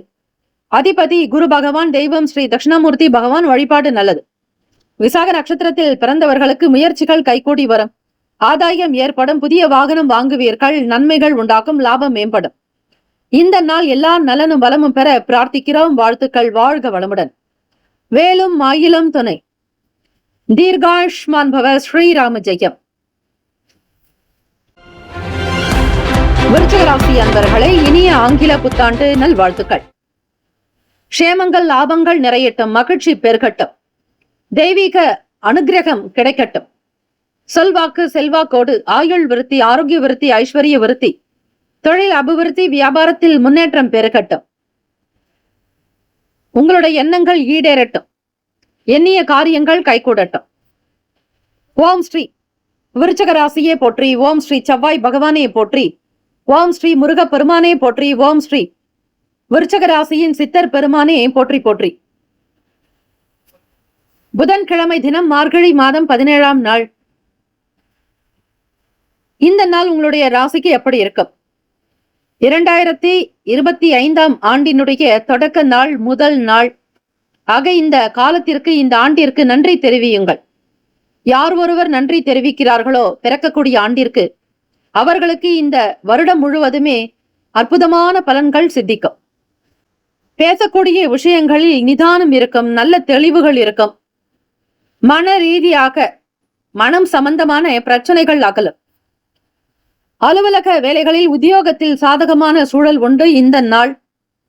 அதிபதி குரு பகவான். தெய்வம் ஸ்ரீ தட்சிணாமூர்த்தி பகவான் வழிபாடு நல்லது. விசாக நட்சத்திரத்தில் பிறந்தவர்களுக்கு முயற்சிகள் கைகூடி வரும். ஆதாயம் ஏற்படும். புதிய வாகனம் வாங்குவீர்கள். நன்மைகள் உண்டாகும். லாபம் மேம்படும். இந்த நாள் எல்லா நலனும் வளமும் பெற பிரார்த்திக்கிறோம். வாழ்த்துக்கள். வாழ்க வளமுடன். வேலும் மாயிலும் துணை. தீர்காயுஷ்மான் பவ. ஸ்ரீராம ஜெயம். விருச்சிக ராசி அன்பர்களே, இனிய ஆங்கில புத்தாண்டு நல்வாழ்த்துக்கள். க்ஷேமங்கள், லாபங்கள் நிறையட்டும். மகிழ்ச்சி பெருகட்டும். தெய்வீக அனுகிரகம் கிடைக்கட்டும். சொல்வாக்கு, செல்வாக்கோடு ஆயுள் விருத்தி, ஆரோக்கிய விருத்தி, ஐஸ்வர்ய விருத்தி, தொழில் அபிவிருத்தி, வியாபாரத்தில் முன்னேற்றம் பெருகட்டும். உங்களுடைய எண்ணங்கள் ஈடேறட்டும். எண்ணிய காரியங்கள் கைகூடட்டும். ஓம் ஸ்ரீ விருச்சிக ராசியே போற்றி. ஓம் ஸ்ரீ செவ்வாய் பகவானே போற்றி. ஓம் ஸ்ரீ முருக பெருமானே போற்றி. ஓம் ஸ்ரீ விருச்சிக ராசியின் சித்தர் பெருமானே போற்றி போற்றி. புதன்கிழமை தினம், மார்கழி மாதம் 17ஆம் நாள். இந்த நாள் உங்களுடைய ராசிக்கு எப்படி இருக்கும்? 2025ஆம் ஆண்டினுடைய தொடக்க நாள், முதல் நாள். ஆக இந்த காலத்திற்கு, இந்த ஆண்டிற்கு நன்றி தெரிவியுங்கள். யார் ஒருவர் நன்றி தெரிவிக்கிறார்களோ பிறக்கக்கூடிய ஆண்டிற்கு, அவர்களுக்கு இந்த வருடம் முழுவதுமே அற்புதமான பலன்கள் சித்திக்கும். பேசக்கூடிய விஷயங்களில் நிதானம் இருக்கும். நல்ல தெளிவுகள் இருக்கும். மன ரீதியாக மனம் சம்பந்தமான பிரச்சனைகள் அகலும். அலுவலக வேலைகளில், உத்தியோகத்தில் சாதகமான சூழல் உண்டு. இந்த நாள்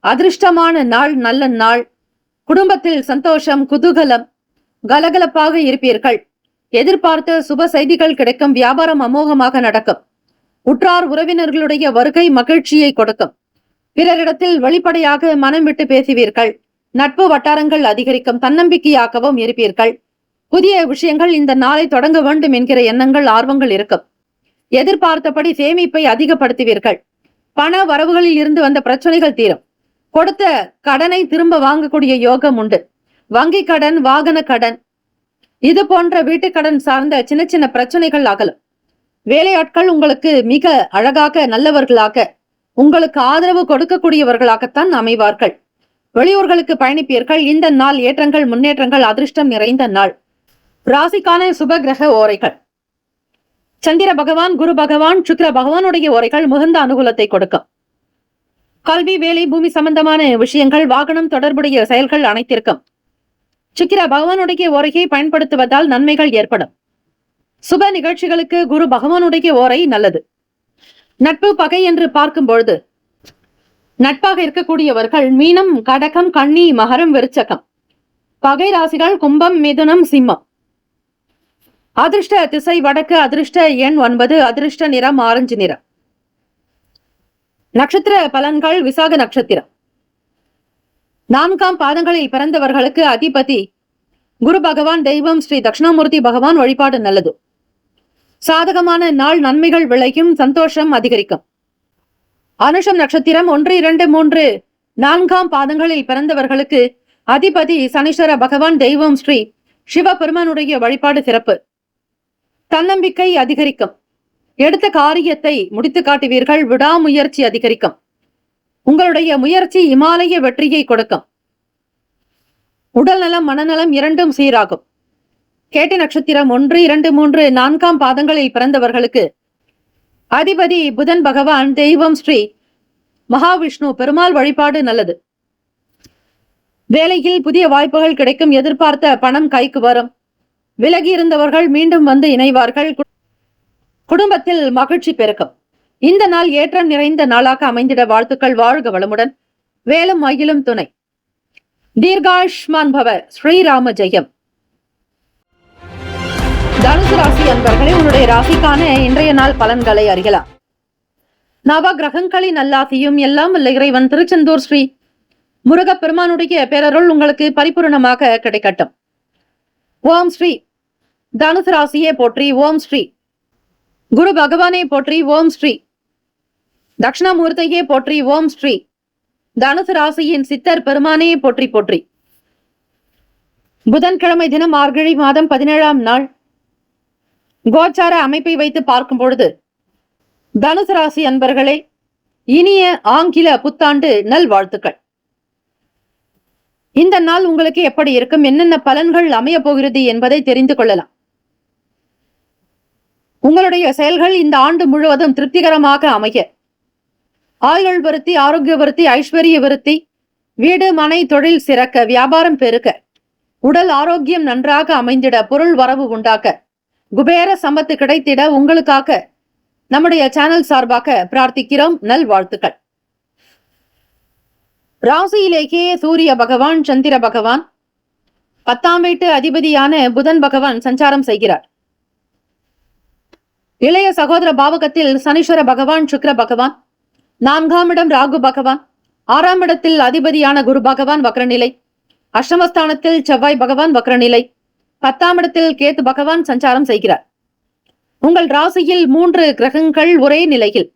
அதிர்ஷ்டமான நாள், நல்ல நாள். குடும்பத்தில் சந்தோஷம், குதூகலம், கலகலப்பாக இருப்பீர்கள். எதிர்பார்த்த சுப செய்திகள் கிடைக்கும். வியாபாரம் அமோகமாக நடக்கும். உற்றார் உறவினர்களுடைய வருகை மகிழ்ச்சியை கொடுக்கும். பிறரிடத்தில் வெளிப்படையாக மனம் விட்டு பேசுவீர்கள். நட்பு வட்டாரங்கள் அதிகரிக்கும். தன்னம்பிக்கையாகவும் இருப்பீர்கள். புதிய விஷயங்கள் இந்த நாளை தொடங்க வேண்டும் என்கிற எண்ணங்கள், ஆர்வங்கள் இருக்கும். எதிர்பார்த்தபடி சேமிப்பை அதிகப்படுத்துவீர்கள். பண வரவுகளில் இருந்து வந்த பிரச்சனைகள் தீரும். கொடுத்த கடனை திரும்ப வாங்கக்கூடிய யோகம் உண்டு. வங்கி கடன், வாகன கடன், இது போன்ற வீட்டுக்கடன் சார்ந்த சின்ன சின்ன பிரச்சனைகள் அகலும். வேலையாட்கள் உங்களுக்கு மிக அழகாக, நல்லவர்களாக, உங்களுக்கு ஆதரவு கொடுக்கக்கூடியவர்களாகத்தான் அமைவார்கள். வெளியூர்களுக்கு பயணிப்பீர்கள். இந்த நாள் ஏற்றங்கள், முன்னேற்றங்கள், அதிர்ஷ்டம் நிறைந்த நாள். ராசிக்கான சுப கிரக ஓரைகள். சந்திர பகவான், குரு பகவான், சுக்கிர பகவானுடைய ஓரைகள் மிகுந்த அனுகூலத்தை கொடுக்கும். கல்வி, வேலை, பூமி சம்பந்தமான விஷயங்கள், வாகனம் தொடர்புடைய செயல்கள் அனைத்திற்கும் சுக்கிர பகவானுடைய ஓரையை பயன்படுத்துவதால் நன்மைகள் ஏற்படும். சுப நிகழ்ச்சிகளுக்கு குரு பகவானுடைய ஓரை நல்லது. நட்பு, பகை என்று பார்க்கும் பொழுது நட்பாக இருக்கக்கூடியவர்கள் மீனம், கடகம், கன்னி, மகரம், விருச்சகம். பகை ராசிகள் கும்பம், மிதுனம், சிம்மம். அதிர்ஷ்ட திசை வடக்கு. அதிர்ஷ்ட எண் 9. அதிர்ஷ்ட நிறம் ஆரஞ்சு நிறம். நட்சத்திர பலன்கள். விசாக நட்சத்திரம். 4ஆம் பாதங்களில் பிறந்தவர்களுக்கு அதிபதி குரு பகவான், தெய்வம் ஸ்ரீ தட்சிணாமூர்த்தி பகவான் வழிபாடு நல்லது. சாதகமான நாள். நன்மைகள் விளையும். சந்தோஷம் அதிகரிக்கும். அனுஷம் நட்சத்திரம் 1, 2, 3, 4ஆம் பாதங்களில் பிறந்தவர்களுக்கு அதிபதி சனீஸ்வர பகவான், தெய்வம் ஸ்ரீ சிவபெருமானுடைய வழிபாடு சிறப்பு. தன்னம்பிக்கை அதிகரிக்கும். எடுத்த காரியத்தை முடித்து காட்டுவீர்கள். விடாமுயற்சி அதிகரிக்கும். உங்களுடைய முயற்சி இமாலய வெற்றியை கொடுக்கும். உடல் நலம், மனநலம் இரண்டும் சீராகும். கேட்ட நட்சத்திரம் 1, 2, 3, 4ஆம் பாதங்களில் பிறந்தவர்களுக்கு அதிபதி புதன் பகவான், தெய்வம் ஸ்ரீ மகாவிஷ்ணு பெருமாள் வழிபாடு நல்லது. வேலையில் புதிய வாய்ப்புகள் கிடைக்கும். எதிர்பார்த்த பணம் கைக்கு வரும். விலகி இருந்தவர்கள் மீண்டும் வந்து இணைவார்கள். குடும்பத்தில் மகிழ்ச்சி பெருக்கும். இந்த நாள் ஏற்றம் நிறைந்த நாளாக அமைந்திட வாழ்த்துக்கள். வாழ்க வளமுடன். வேலும் மயிலும் துணை. தீர்காஷ்மான் பவ. ஸ்ரீராம ஜெயம். தனுசு ராசி அன்பர்களே, உன்னுடைய ராசிக்கான இன்றைய நாள் பலன்களை அறியலாம். நவ கிரகங்களின் நல்லாசியும் எல்லாம் வல்ல இறைவன் திருச்செந்தூர் ஸ்ரீ முருகப்பெருமானுடைய பேரருள் உங்களுக்கு பரிபூர்ணமாக கிடைக்கட்டும். ஓம் ஸ்ரீ தனுசு ராசியே போற்றி. ஓம் ஸ்ரீ குரு பகவானே போற்றி. ஓம் ஸ்ரீ தட்சிணாமூர்த்தியே போற்றி. ஓம் ஸ்ரீ தனுசு ராசியின் சித்தர் பெருமானே போற்றி போற்றி. புதன்கிழமை தினம் மார்கழி மாதம் 17ஆம் நாள். கோச்சார அமைப்பை வைத்து பார்க்கும் பொழுது தனுசு ராசி அன்பர்களே, இனிய ஆங்கில புத்தாண்டு நல்வாழ்த்துக்கள். இந்த நாள் உங்களுக்கு எப்படி இருக்கும், என்னென்ன பலன்கள் அமைய போகிறது என்பதை தெரிந்து கொள்ளலாம். உங்களுடைய செயல்கள் இந்த ஆண்டு முழுவதும் திருப்திகரமாக அமைய ஆயுள் விருத்தி, ஆரோக்கிய விருத்தி, ஐஸ்வர்ய விருத்தி, வீடு மனை தொழில் சிறக்க, வியாபாரம் பெருக்க, உடல் ஆரோக்கியம் நன்றாக அமைந்திட, பொருள் வரவு உண்டாக்க, குபேர சம்பத்து கிடைத்திட உங்களுக்காக நம்முடைய சேனல் சார்பாக பிரார்த்திக்கிறோம். நல்வாழ்த்துக்கள். ராசியிலேயே சூரிய பகவான், சந்திர பகவான், 10ஆம் வீட்டு அதிபதியான புதன் பகவான் சஞ்சாரம் செய்கிறார். இளைய சகோதர பாவகத்தில் சனீஸ்வர பகவான், சுக்கிர பகவான், 4ஆம் இடம் ராகு பகவான், 6ஆம் இடத்தில் அதிபதியான குரு பகவான் வக்ரநிலை, அஷ்டமஸ்தானத்தில் செவ்வாய் பகவான் வக்ரநிலை, 10ஆம் இடத்தில் கேத்து பகவான் சஞ்சாரம் செய்கிறார். உங்கள் ராசியில் 3 கிரகங்கள் ஒரே நிலையில்.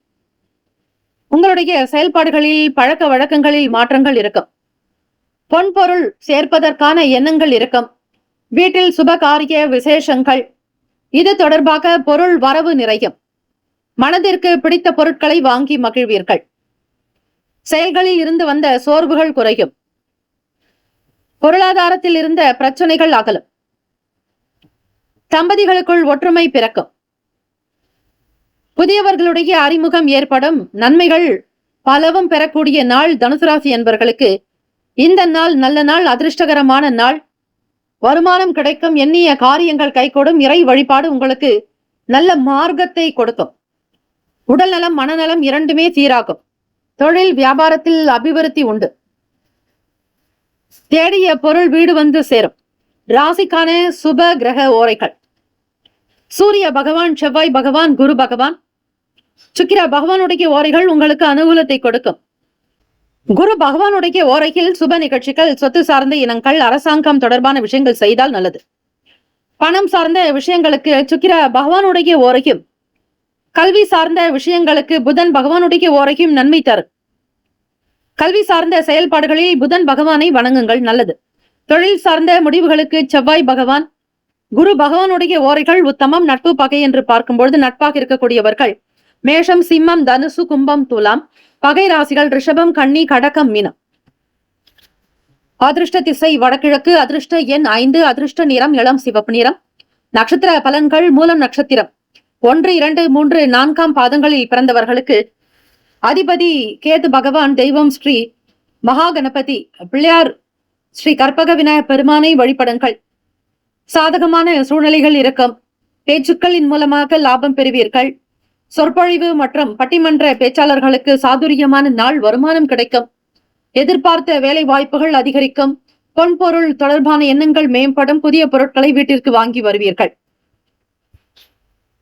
உங்களுடைய செயல்பாடுகளில், பழக்க வழக்கங்களில் மாற்றங்கள் இருக்கும். பொன்பொருள் சேர்ப்பதற்கான எண்ணங்கள் இருக்கும். வீட்டில் சுபகாரிய விசேஷங்கள், இது தொடர்பாக பொருள் வரவு நிறையும். மனதிற்கு பிடித்த பொருட்களை வாங்கி மகிழ்வீர்கள். செயல்களில் இருந்து வந்த சோர்வுகள் குறையும். பொருளாதாரத்தில் இருந்த பிரச்சனைகள் அகலும். தம்பதிகளுக்குள் ஒற்றுமை பிறக்கும். புதியவர்களுடைய அறிமுகம் ஏற்படும். நன்மைகள் பலவும் பெறக்கூடிய நாள். தனுசு ராசி என்பவர்களுக்கு இந்த நாள் நல்ல நாள், அதிர்ஷ்டகரமான நாள். வருமானம் கிடைக்கும். எண்ணிய காரியங்கள் கைகூடும். இறை வழிபாடு உங்களுக்கு நல்ல மார்க்கத்தை கொடுக்கும். உடல் நலம், மனநலம் இரண்டுமே சீராகும். தொழில் வியாபாரத்தில் அபிவிருத்தி உண்டு. தேடிய பொருள் வீடு வந்து சேரும். ராசிக்கான சுப கிரக ஓரைகள். சூரிய பகவான், செவ்வாய் பகவான், குரு பகவான், சுக்கிர பகவானுடைய ஓரைகள் உங்களுக்கு அனுகூலத்தை கொடுக்கும். குரு பகவானுடைய ஓரையில் சுப நிகழ்ச்சிகள், சொத்து சார்ந்த இனங்கள், அரசாங்கம் தொடர்பான விஷயங்கள் செய்தால் நல்லது. பணம் சார்ந்த விஷயங்களுக்கு சுக்கிர பகவானுடைய ஓரையும், கல்வி சார்ந்த விஷயங்களுக்கு புதன் பகவானுடைய ஓரையும் நன்மை தரும். கல்வி சார்ந்த செயல்பாடுகளில் புதன் பகவானை வணங்குங்கள், நல்லது. தொழில் சார்ந்த முடிவுகளுக்கு செவ்வாய் பகவான், குரு பகவானுடைய ஓரைகள் உத்தமம். நட்பு பகை என்று பார்க்கும்பொழுது நட்பாக இருக்கக்கூடியவர்கள் மேஷம், சிம்மம், தனுசு, கும்பம், துலாம். பகை ராசிகள் ரிஷபம், கன்னி, கடகம், மீனம். அதிர்ஷ்ட திசை வடகிழக்கு. அதிர்ஷ்ட எண் 5. அதிர்ஷ்ட நிறம் இளம் சிவப்பு நிறம். நட்சத்திர பலன்கள். மூலம் நட்சத்திரம் 1, 2, 3, 4 பாதங்களில் பிறந்தவர்களுக்கு அதிபதி கேது பகவான். தெய்வம் ஸ்ரீ மகா கணபதி. பிள்ளையார் ஸ்ரீ கற்பக விநாயகர் பெருமானை வழிபடுங்கள். சாதகமான சூழ்நிலைகள் இருக்கும். பேச்சுக்களின் மூலமாக லாபம் பெறுவீர்கள். சொற்பொழிவு மற்றும் பட்டிமன்ற பேச்சாளர்களுக்கு சாதுரியமான நாள். வருமானம் கிடைக்கும். எதிர்பார்த்த வேலை வாய்ப்புகள் அதிகரிக்கும். பொன்பொருள் தொடர்பான எண்ணங்கள் மேம்படும். புதிய பொருட்களை வீட்டிற்கு வாங்கி வருவீர்கள்.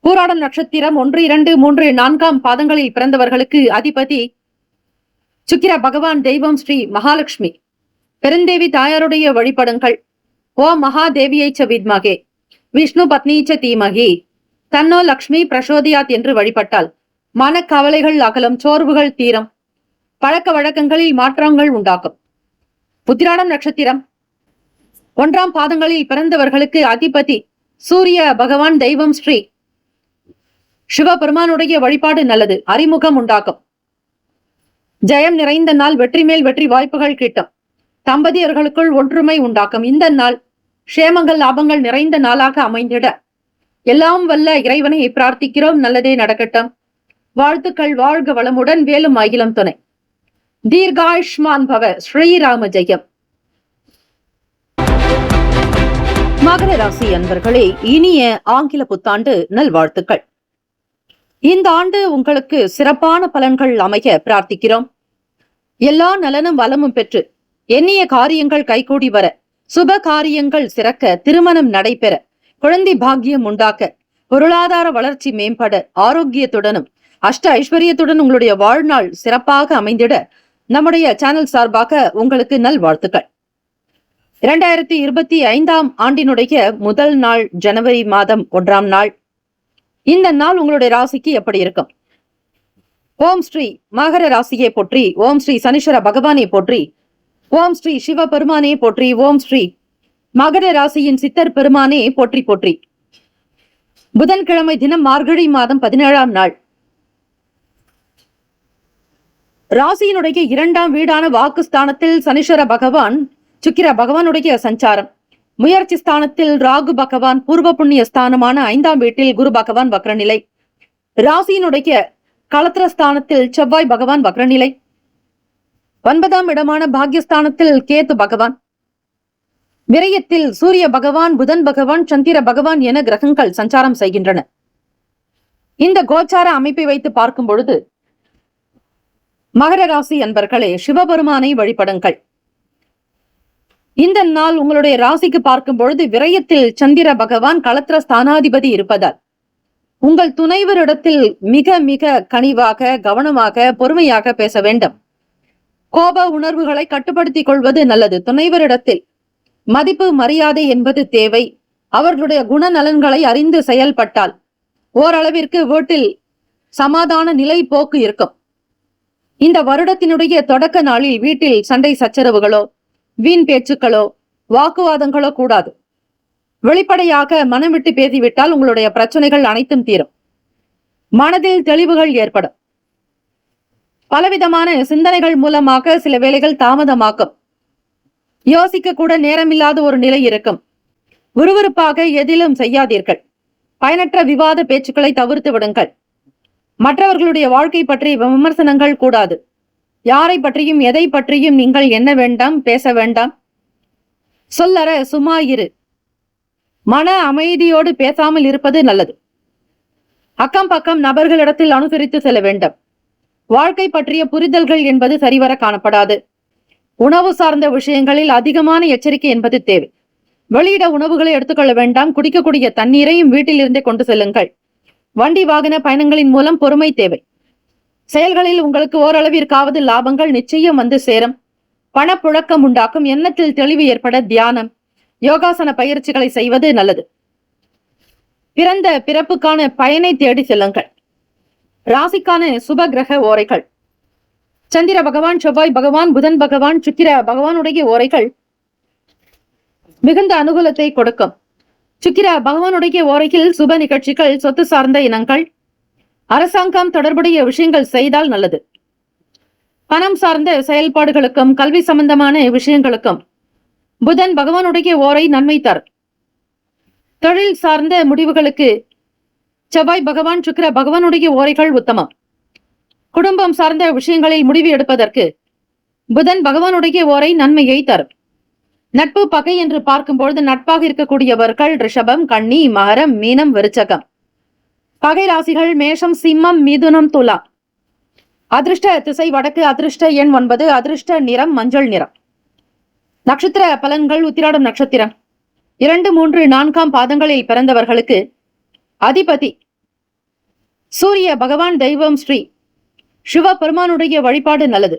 பூராடம் நட்சத்திரம் 1, 2, 3, 4 பாதங்களில் பிறந்தவர்களுக்கு அதிபதி சுக்கிர பகவான். தெய்வம் ஸ்ரீ மகாலட்சுமி. பெருந்தேவி தாயாருடைய வழிபடுங்கள். ஓம் மகாதேவியை வித்மகே விஷ்ணு பத்னீச்ச தீமகி தன்னோ லக்ஷ்மி பிரசோதியாத் என்று வழிபட்டால் மனக்கவலைகள் அகலும். சோர்வுகள் தீரும். பழக்க வழக்கங்களில் மாற்றங்கள் உண்டாகும். உத்திராடம் நட்சத்திரம் 1 பாதங்களில் பிறந்தவர்களுக்கு அதிபதி சூரிய பகவான். தெய்வம் ஸ்ரீ சிவபெருமானுடைய வழிபாடு நல்லது. அறிமுகம் உண்டாகும். ஜெயம் நிறைந்த நாள். வெற்றி மேல் வெற்றி வாய்ப்புகள் கிட்டும். தம்பதியர்களுக்குள் ஒற்றுமை உண்டாக்கும். இந்த நாள் க்ஷேமங்கள் லாபங்கள் நிறைந்த நாளாக அமைந்திட எல்லாம் வல்ல இறைவனை பிரார்த்திக்கிறோம். நல்லதே நடக்கட்டும். வாழ்த்துக்கள். வாழ்க வளமுடன். வேலும் அகிலம் துணை. தீர்காயுஷ்மான் பவ. ஸ்ரீராம ஜெயம். மகர ராசி அன்பர்களே, இனிய ஆங்கில புத்தாண்டு நல்வாழ்த்துக்கள். இந்த ஆண்டு உங்களுக்கு சிறப்பான பலன்கள் அமைய பிரார்த்திக்கிறோம். எல்லா நலனும் வளமும் பெற்று எண்ணிய காரியங்கள் கைகூடி வர, சுப காரியங்கள் சிறக்க, திருமணம் நடைபெற, குழந்தை பாக்கியம் உண்டாக்க, பொருளாதார வளர்ச்சி மேம்பட, ஆரோக்கியத்துடனும் அஷ்ட ஐஸ்வர்யத்துடன் உங்களுடைய வாழ்நாள் சிறப்பாக அமைந்திட நம்முடைய சேனல் சார்பாக உங்களுக்கு நல்வாழ்த்துக்கள். 2025 ஆண்டினுடைய முதல் நாள் ஜனவரி மாதம் 1 நாள். இந்த நாள் உங்களுடைய ராசிக்கு எப்படி இருக்கும்? ஓம் ஸ்ரீ மகர ராசியை போற்றி. ஓம் ஸ்ரீ சனீஸ்வர பகவானை போற்றி. ஓம் ஸ்ரீ சிவ பெருமானே போற்றி. ஓம் ஸ்ரீ மகர ராசியின் சித்தர் பெருமானே போற்றி போற்றி. புதன்கிழமை தினம் மார்கழி மாதம் 17 நாள். ராசியினுடைய 2ஆம் வீடான வாக்குஸ்தானத்தில் சனீஸ்வர பகவான் சுக்கிர பகவானுடைய சஞ்சாரம். முயற்சி ஸ்தானத்தில் ராகு பகவான். பூர்வ புண்ணிய ஸ்தானமான 5ஆம் வீட்டில் குரு பகவான் வக்ரநிலை. ராசியினுடைய களத்திரஸ்தானத்தில் செவ்வாய் பகவான் வக்ரநிலை. 9ஆம் இடமான பாக்யஸ்தானத்தில் கேது பகவான். விரயத்தில் சூரிய பகவான், புதன் பகவான், சந்திர பகவான் என கிரகங்கள் சஞ்சாரம் செய்கின்றன. இந்த கோச்சார அமைப்பை வைத்து பார்க்கும் பொழுது மகர ராசி அன்பர்களே, சிவபெருமானை வழிபடுங்கள். இந்த நாள் உங்களுடைய ராசிக்கு பார்க்கும் பொழுது விரயத்தில் சந்திர பகவான் களத்திர ஸ்தானாதிபதி இருப்பதால் உங்கள் துணைவரிடத்தில் மிக மிக கனிவாக, கவனமாக, பொறுமையாக பேச வேண்டும். கோப உணர்வுகளை கட்டுப்படுத்திக் கொள்வது நல்லது. துணைவரிடத்தில் மதிப்பு மரியாதை என்பது தேவை. அவர்களுடைய குணநலன்களை அறிந்து செயல்பட்டால் ஓரளவிற்கு வீட்டில் சமாதான நிலை போக்கு இருக்கும். இந்த வருடத்தினுடைய தொடக்க நாளில் வீட்டில் சண்டை சச்சரவுகளோ, வீண் பேச்சுக்களோ, வாக்குவாதங்களோ கூடாது. வெளிப்படையாக மனம் விட்டு பேசிவிட்டால் உங்களுடைய பிரச்சனைகள் அனைத்தும் தீரும். மனதில் தெளிவுகள் ஏற்படும். பலவிதமான சிந்தனைகள் மூலமாக சில வேளைகள் தாமதமாக்கும். யோசிக்க கூட நேரமில்லாத ஒரு நிலை இருக்கும். விறுவிறுப்பாக எதிலும் செய்யாதீர்கள். பயனற்ற விவாத பேச்சுக்களை தவிர்த்து விடுங்கள். மற்றவர்களுடைய வாழ்க்கை பற்றி விமர்சனங்கள் கூடாது. யாரை பற்றியும் எதை பற்றியும் நீங்கள் எண்ண வேண்டாம், பேச வேண்டாம். சொல்லற சும்மா இரு. மன அமைதியோடு பேசாமல் இருப்பது நல்லது. அக்கம் பக்கம் நபர்களிடத்தில் அனுசரித்து செல்ல வேண்டும். வாழ்க்கை பற்றிய புரிதல்கள் என்பது சரிவர காணப்படாது. உணவு சார்ந்த விஷயங்களில் அதிகமான எச்சரிக்கை என்பது தேவை. வெளியிட உணவுகளை எடுத்துக்கொள்ள வேண்டாம். குடிக்கக்கூடிய தண்ணீரையும் வீட்டில் இருந்தே கொண்டு செல்லுங்கள். வண்டி வாகன பயணங்களின் மூலம் பொறுமை தேவை. செயல்களில் உங்களுக்கு ஓரளவிற்காவது லாபங்கள் நிச்சயம் வந்து சேரும். பணப்புழக்கம் உண்டாக்கும். எண்ணத்தில் தெளிவு ஏற்பட தியானம், யோகாசன பயிற்சிகளை செய்வது நல்லது. பிறந்த பிறப்புக்கான பயனை தேடி செல்லுங்கள். ராசிக்கான சுப கிரக ஓரைகள். சந்திர பகவான், செவ்வாய் பகவான், புதன் பகவான், சுக்கிர பகவானுடைய ஓரைகள் மிகுந்த அனுகூலத்தை கொடுக்கும். சுக்கிர பகவானுடைய ஓரையில் சுப நிகழ்ச்சிகள், சொத்து சார்ந்த இனங்கள், அரசாங்கம் தொடர்புடைய விஷயங்கள் செய்தால் நல்லது. பணம் சார்ந்த செயல்பாடுகளுக்கும் கல்வி சம்பந்தமான விஷயங்களுக்கும் புதன் பகவானுடைய ஓரை நன்மை தரும். தொழில் சார்ந்த முடிவுகளுக்கு செவ்வாய் பகவான், சுக்கிர பகவானுடைய ஓரைகள் உத்தமம். குடும்பம் சார்ந்த விஷயங்களில் முடிவு எடுப்பதற்கு புதன் பகவானுடைய ஓரை நன்மையை தரும். நட்பு பகை என்று பார்க்கும்பொழுது நட்பாக இருக்கக்கூடியவர்கள் ரிஷபம், கன்னி, மகரம், மீனம், விருச்சகம். பகை ராசிகள் மேஷம், சிம்மம், மிதுனம், துலா. அதிர்ஷ்ட திசை வடக்கு. அதிர்ஷ்ட எண் 9. அதிர்ஷ்ட நிறம் மஞ்சள் நிறம். நட்சத்திர பலன்கள். உத்திராடம் நட்சத்திரம் 2, 3, 4 பாதங்களில் பிறந்தவர்களுக்கு அதிபதி சூரிய பகவான். தெய்வம் ஸ்ரீ சிவபெருமானுடைய வழிபாடு நல்லது.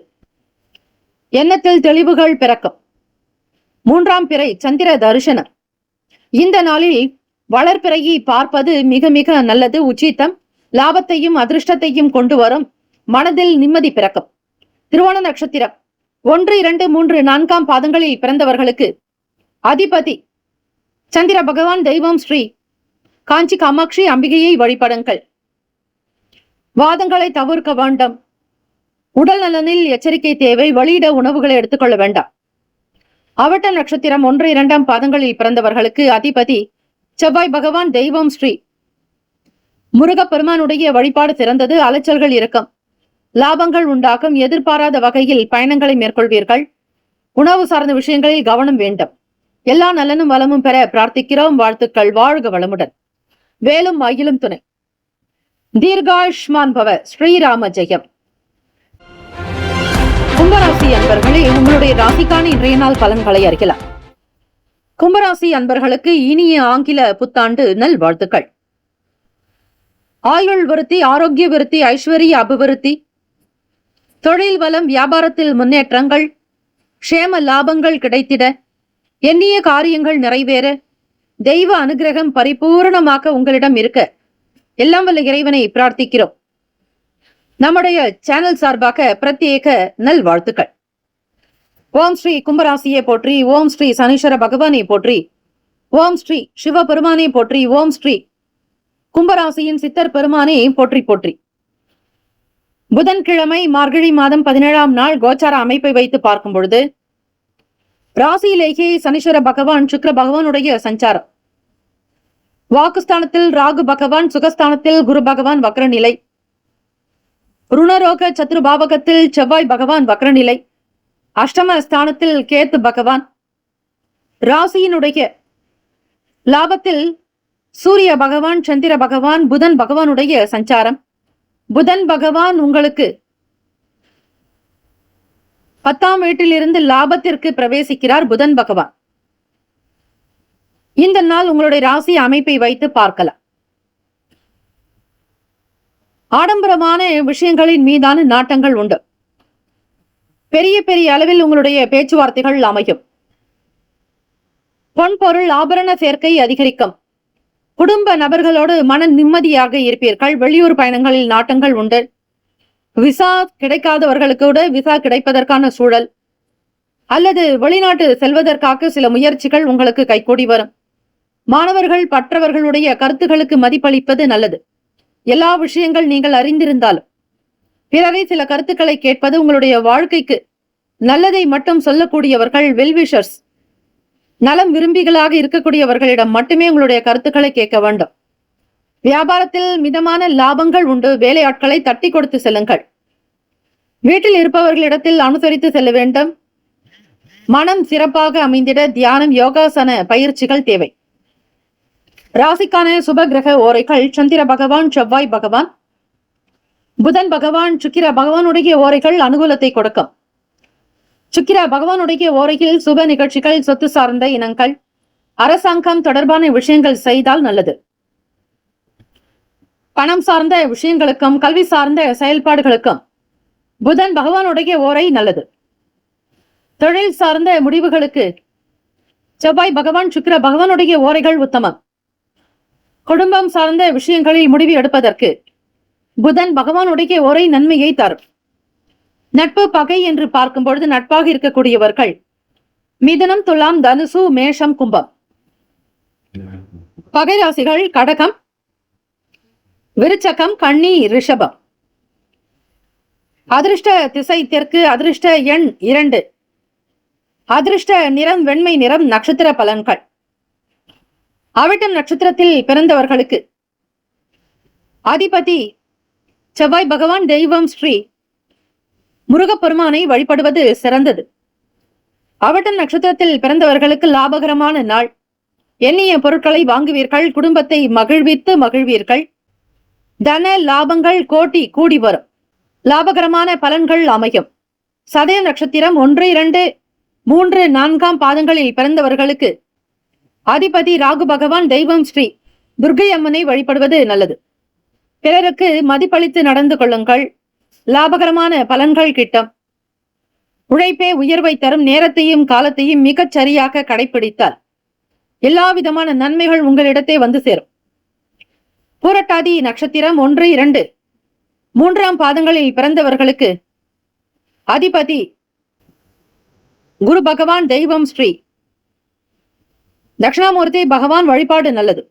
எண்ணத்தில் தெளிவுகள் பிறக்கும். 3ஆம் பிறை சந்திர தரிசனம். இந்த நாளில் வளர்பிறையை பார்ப்பது மிக மிக நல்லது. உச்சித்தம் லாபத்தையும் அதிர்ஷ்டத்தையும் கொண்டு வரும். மனதில் நிம்மதி பிறக்கும். திருவோண நட்சத்திரம் 1, 2, 3, 4 பாதங்களில் பிறந்தவர்களுக்கு அதிபதி சந்திர பகவான். தெய்வம் ஸ்ரீ காஞ்சி காமாட்சி அம்பிகையை வழிபடுங்கள். வாதங்களை தவிர்க்க வேண்டும். உடல் நலனில் எச்சரிக்கை தேவை. வெளியிட உணவுகளை எடுத்துக்கொள்ள வேண்டாம். அவட்ட நட்சத்திரம் 1, 2 பாதங்களில் பிறந்தவர்களுக்கு அதிபதி செவ்வாய் பகவான். தெய்வம் ஸ்ரீ முருகப்பெருமானுடைய வழிபாடு சிறந்தது. அலைச்சல்கள் இருக்கும். லாபங்கள் உண்டாகும். எதிர்பாராத வகையில் பயணங்களை மேற்கொள்வீர்கள். உணவு சார்ந்த விஷயங்களில் கவனம் வேண்டும். எல்லா நலனும் வளமும் பெற பிரார்த்திக்கிறோம். வாழ்த்துக்கள். வாழ்க வளமுடன். வேலும் மயிலும் துணை. தீர்காயுஷ்மான் பவ. ஸ்ரீராம ஜெயம். கும்பராசி அன்பர்களே, உங்களுடைய ராசிக்கான இன்றைய நாள் பலன்களை அறியலாம். கும்பராசி அன்பர்களுக்கு இனிய ஆங்கில புத்தாண்டு நல் வாழ்த்துக்கள். ஆயுள் விருத்தி, ஆரோக்கிய விருத்தி, ஐஸ்வர்ய அபிவிருத்தி, தொழில் வளம், வியாபாரத்தில் முன்னேற்றங்கள், க்ஷேம லாபங்கள் கிடைத்திட, எண்ணிய காரியங்கள் நிறைவேற, தெய்வ அனுகிரகம் பரிபூரணமாக உங்களிடம் இருக்க எல்லாம் வல்ல இறைவனை பிரார்த்திக்கிறோம். நம்முடைய சேனல் சார்பாக பிரத்யேக நல் வாழ்த்துக்கள். ஓம் ஸ்ரீ கும்பராசியை போற்றி. ஓம் ஸ்ரீ சனீஸ்வர பகவானை போற்றி. ஓம் ஸ்ரீ சிவபெருமானை போற்றி. ஓம் ஸ்ரீ கும்பராசியின் சித்தர் பெருமானை போற்றி போற்றி. புதன்கிழமை மார்கழி மாதம் 17ஆம் நாள் கோச்சார அமைப்பை வைத்து பார்க்கும் பொழுது ராசியிலேயே சனீஸ்வர பகவான், சுக்கிர பகவானுடைய சஞ்சாரம். வாக்குஸ்தானத்தில் ராகு பகவான், சுகஸ்தானத்தில் குரு பகவான் வக்ரநிலை, ருணரோக சத்ருபாவகத்தில் செவ்வாய் பகவான் வக்ரநிலை, அஷ்டம ஸ்தானத்தில் கேத்து பகவான், ராசியினுடைய லாபத்தில் சூரிய பகவான், சந்திர பகவான், புதன் பகவானுடைய சஞ்சாரம். புதன் பகவான் உங்களுக்கு 10ஆம் வீட்டிலிருந்து லாபத்திற்கு பிரவேசிக்கிறார். புதன் பகவான் இந்த நாள் உங்களுடைய ராசி அமைப்பை வைத்து பார்க்கலாம். ஆடம்பரமான விஷயங்களின் மீதான நாட்டங்கள் உண்டு. பெரிய பெரிய அளவில் உங்களுடைய பேச்சுவார்த்தைகள் அமையும். பொன்பொருள் ஆபரண சேர்க்கை அதிகரிக்கும். குடும்ப நபர்களோடு மன நிம்மதியாக இருப்பீர்கள். வெளியூர் பயணங்களில் நாட்டங்கள் உண்டு. விசா கிடைக்காதவர்களுக்கு கூட விசா கிடைப்பதற்கான சூழல், அல்லது வெளிநாட்டு செல்வதற்காக சில முயற்சிகள் உங்களுக்கு கைகூடி வரும். மாணவர்கள் மற்றவர்களுடைய கருத்துகளுக்கு மதிப்பளிப்பது நல்லது. எல்லா விஷயங்கள் நீங்கள் அறிந்திருந்தாலும் பிறரை சில கருத்துக்களை கேட்பது உங்களுடைய வாழ்க்கைக்கு நல்லதை மட்டும் சொல்லக்கூடியவர்கள், வெல்விஷர்ஸ், நலம் விரும்பிகளாக இருக்கக்கூடியவர்களிடம் மட்டுமே உங்களுடைய கருத்துக்களை கேட்க வேண்டும். வியாபாரத்தில் மிதமான லாபங்கள் உண்டு. வேலையாட்களை தட்டி கொடுத்து செல்லுங்கள். வீட்டில் இருப்பவர்களிடத்தில் அனுசரித்து செல்ல வேண்டும். மனம் சிறப்பாக அமைந்திட தியானம், யோகாசன பயிற்சிகள் தேவை. ராசிக்கான சுப கிரக ஓரைகள் சந்திர பகவான், செவ்வாய் பகவான், புதன் பகவான், சுக்கிர பகவானுடைய ஓரைகள் அனுகூலத்தை கொடுக்கும். சுக்கிர பகவானுடைய ஓரையில் சுப நிகழ்ச்சிகள், சொத்து சார்ந்த இனங்கள், அரசாங்கம் தொடர்பான விஷயங்கள் செய்தால் நல்லது. பணம் சார்ந்த விஷயங்களுக்கும் கல்வி சார்ந்த செயல்பாடுகளுக்கும் புதன் பகவானுடைய ஓரை நல்லது. தொழில் சார்ந்த முடிவுகளுக்கு செவ்வாய் பகவான் சுக்கிர பகவானுடைய ஓரைகள் உத்தமம். குடும்பம் சார்ந்த விஷயங்களில் முடிவு எடுப்பதற்கு புதன் பகவானுடைய ஓரை நன்மையை தரும். நட்பு பகை என்று பார்க்கும் பொழுது நட்பாக இருக்கக்கூடியவர்கள் மிதுனம், துலாம், தனுசு, மேஷம், கும்பம். பகை ராசிகள் கடகம், விருச்சகம், கன்னி, ரிஷபம். அதிர்ஷ்ட திசை தெற்கு, அதிர்ஷ்ட எண் 2, அதிர்ஷ்ட நிறம் வெண்மை நிறம். நட்சத்திர பலன்கள். அவிட்டம் நட்சத்திரத்தில் பிறந்தவர்களுக்கு அதிபதி செவ்வாய் பகவான், தெய்வம் ஸ்ரீ முருகப்பெருமானை வழிபடுவது சிறந்தது. அவிட்டம் நட்சத்திரத்தில் பிறந்தவர்களுக்கு லாபகரமான நாள். எண்ணிய பொருட்களை வாங்குவீர்கள், குடும்பத்தை மகிழ்வீர்கள். தன லாபங்கள் கோட்டி கூடி வரும். லாபகரமான பலன்கள் அமையும். சதய நட்சத்திரம் 1, 2, 3, 4 பாதங்களில் பிறந்தவர்களுக்கு அதிபதி ராகு பகவான், தெய்வம் ஸ்ரீ துர்க்கை அம்மனை வழிபடுவது நல்லது. பிறருக்கு மதிப்பளித்து நடந்து கொள்ளுங்கள். லாபகரமான பலன்கள் கிட்டும். உழைப்பே உயர்வை தரும். நேரத்தையும் காலத்தையும் மிகச் சரியாக கடைபிடித்தால் எல்லா விதமான நன்மைகள் உங்களிடத்தே வந்து சேரும். பூரட்டாதி நட்சத்திரம் 1, 2, 3 பாதங்களில் பிறந்தவர்களுக்கு அதிபதி குரு பகவான், தெய்வம் ஸ்ரீ தட்சிணாமூர்த்தி பகவான் வழிபாடு நல்லது.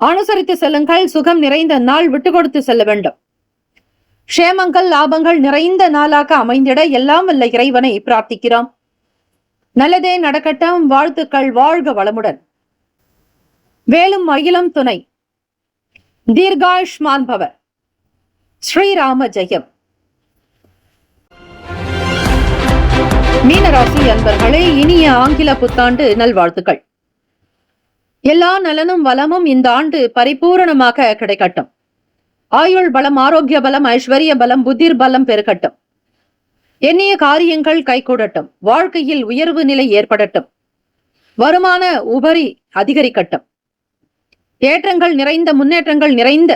அனுசரித்து செல்லுங்கள். சுகம் நிறைந்த நாள். விட்டு கொடுத்து செல்ல வேண்டும். க்ஷேமங்கள் லாபங்கள் நிறைந்த நாளாக அமைந்திட எல்லாம் வல்ல இறைவனை பிரார்த்திக்கிறோம். நல்லதே நடக்கட்டும். வாழ்த்துக்கள். வாழ்க வளமுடன். வேலும் மயிலும் துணை. தீர்காயுஷ்மான் பவ. ஸ்ரீராம ஜெயம். மீனராசி அன்பர்களே, இனிய ஆங்கில புத்தாண்டு நல்வாழ்த்துக்கள். எல்லா நலனும் வளமும் இந்த ஆண்டு பரிபூரணமாக கிடைக்கட்டும். ஆயுள் பலம், ஆரோக்கிய பலம், ஐஸ்வர்ய பலம், புத்திர் பலம் பெருகட்டும். எண்ணிய காரியங்கள் கைகூடட்டும். வாழ்க்கையில் உயர்வு நிலை ஏற்படட்டும். வருமான உபரி அதிகரிக்கட்டும். ஏற்றங்கள் நிறைந்த, முன்னேற்றங்கள் நிறைந்த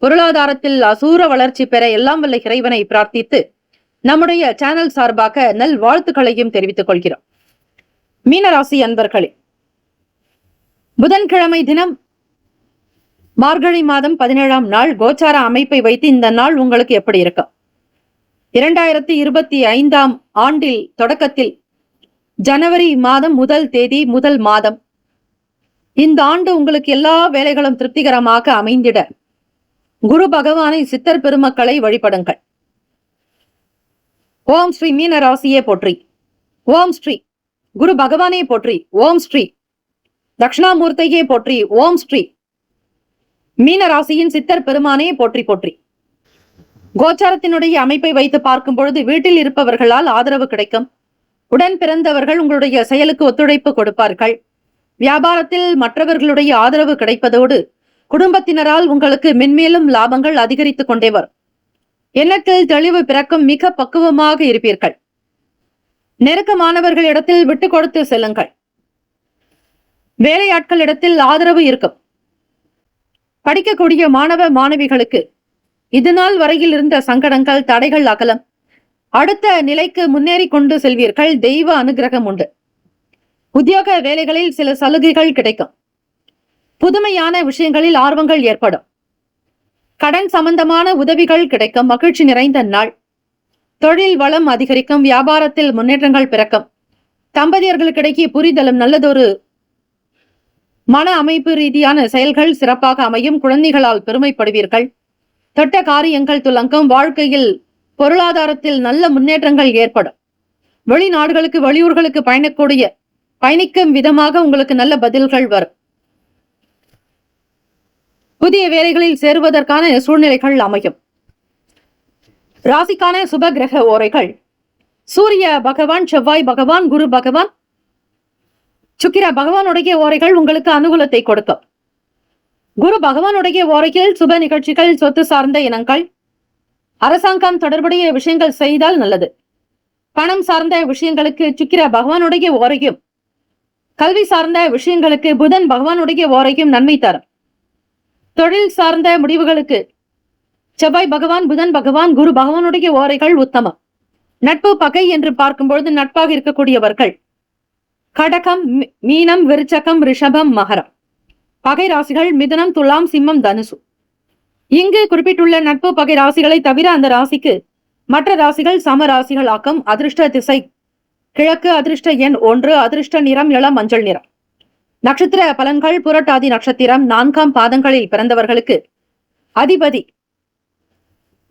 பொருளாதாரத்தில் அசூர வளர்ச்சி பெற எல்லாம் வல்ல இறைவனை பிரார்த்தித்து நம்முடைய சேனல் சார்பாக நல் வாழ்த்துக்களையும் தெரிவித்துக் கொள்கிறோம். மீனராசி அன்பர்களே, புதன்கிழமை தினம் மார்கழி மாதம் 17ஆம் நாள் கோச்சார அமைப்பை வைத்து இந்த நாள் உங்களுக்கு எப்படி இருக்கும்? 2025ஆம் ஆண்டில் தொடக்கத்தில் ஜனவரி மாதம் 1 தேதி முதல் மாதம். இந்த ஆண்டு உங்களுக்கு எல்லா வேலைகளும் திருப்திகரமாக அமைந்திட குரு பகவானை, சித்தர் பெருமக்களை வழிபடுங்கள். ஓம் ஸ்ரீ மீனராசியே போற்றி. ஓம் ஸ்ரீ குரு பகவானே போற்றி. ஓம் ஸ்ரீ தட்சிணாமூர்த்தியே போற்றி. ஓம் ஸ்ரீ மீனராசியின் சித்தர் பெருமானே போற்றி போற்றி. கோச்சாரத்தினுடைய அமைப்பை வைத்து பார்க்கும் பொழுது வீட்டில் இருப்பவர்களால் ஆதரவு கிடைக்கும். உடன் பிறந்தவர்கள் உங்களுடைய செயலுக்கு ஒத்துழைப்பு கொடுப்பார்கள். வியாபாரத்தில் மற்றவர்களுடைய ஆதரவு கிடைப்பதோடு குடும்பத்தினரால் உங்களுக்கு மென்மேலும் லாபங்கள் அதிகரித்துக் கொண்டே வரும். எண்ணத்தில் தெளிவு பிறக்கும். மிக பக்குவமாக இருப்பீர்கள். நெருக்கமானவர்களிடத்தில் விட்டு கொடுத்து செல்லுங்கள். வேலையாட்களிடத்தில் ஆதரவு இருக்கும். படிக்கக்கூடிய மாணவ மாணவிகளுக்கு இதுநாள் வரையில் இருந்த சங்கடங்கள், தடைகள் அகலம். அடுத்த நிலைக்கு முன்னேறி கொண்டு செல்வீர்கள். தெய்வ அனுகிரகம் உண்டு. உத்தியோக வேலைகளில் சில சலுகைகள் கிடைக்கும். புதுமையான விஷயங்களில் ஆர்வங்கள் ஏற்படும். கடன் சம்பந்தமான உதவிகள் கிடைக்கும். மகிழ்ச்சி நிறைந்த நாள். தொழில் வளம் அதிகரிக்கும். வியாபாரத்தில் முன்னேற்றங்கள் பிறக்கும். தம்பதியர்களுக்கிடையே புரிதலும் நல்லதொரு மன அமைப்பு ரீதியான செயல்கள் சிறப்பாக அமையும். குழந்தைகளால் பெருமைப்படுவீர்கள். தொட்ட காரியங்கள் துலங்கும். வாழ்க்கையில் பொருளாதாரத்தில் நல்ல முன்னேற்றங்கள் ஏற்படும். வெளிநாடுகளுக்கு, வெளியூர்களுக்கு பயணிக்கும் விதமாக உங்களுக்கு நல்ல பதில்கள் வரும். புதிய வேலைகளில் சேருவதற்கான சூழ்நிலைகள் அமையும். ராசிக்கான சுப கிரக ஓரைகள். சூரிய பகவான், செவ்வாய் பகவான், குரு பகவான், சுக்கிர பகவானுடைய ஓரைகள் உங்களுக்கு அனுகூலத்தை கொடுக்கும். குரு பகவானுடைய ஓரையில் சுப நிகழ்ச்சிகள், சொத்து சார்ந்த இனங்கள், அரசாங்கம் தொடர்புடைய விஷயங்கள் செய்தால் நல்லது. பணம் சார்ந்த விஷயங்களுக்கு சுக்கிர பகவானுடைய ஓரையும், கல்வி சார்ந்த விஷயங்களுக்கு புதன் பகவானுடைய ஓரையும் நன்மை தரும். தொழில் சார்ந்த முடிவுகளுக்கு செவ்வாய் பகவான், புதன் பகவான், குரு பகவானுடைய ஓரைகள் உத்தமம். நட்பு பகை என்று பார்க்கும்பொழுது நட்பாக இருக்கக்கூடியவர்கள் கடகம், மீனம், விருச்சகம், ரிஷபம், மகரம். பகை ராசிகள் மிதுனம், துலாம், சிம்மம், தனுசு. இங்கு குறிப்பிட்டுள்ள நட்பு பகை ராசிகளை தவிர அந்த ராசிக்கு மற்ற ராசிகள் சம ராசிகள் ஆக்கம். அதிர்ஷ்ட திசை கிழக்கு, அதிர்ஷ்ட எண் 1, அதிர்ஷ்ட நிறம் இளம் மஞ்சள் நிறம். நட்சத்திர பலன்கள் புரட்டாதி நட்சத்திரம் 4ஆம் பாதங்களில் பிறந்தவர்களுக்கு அதிபதி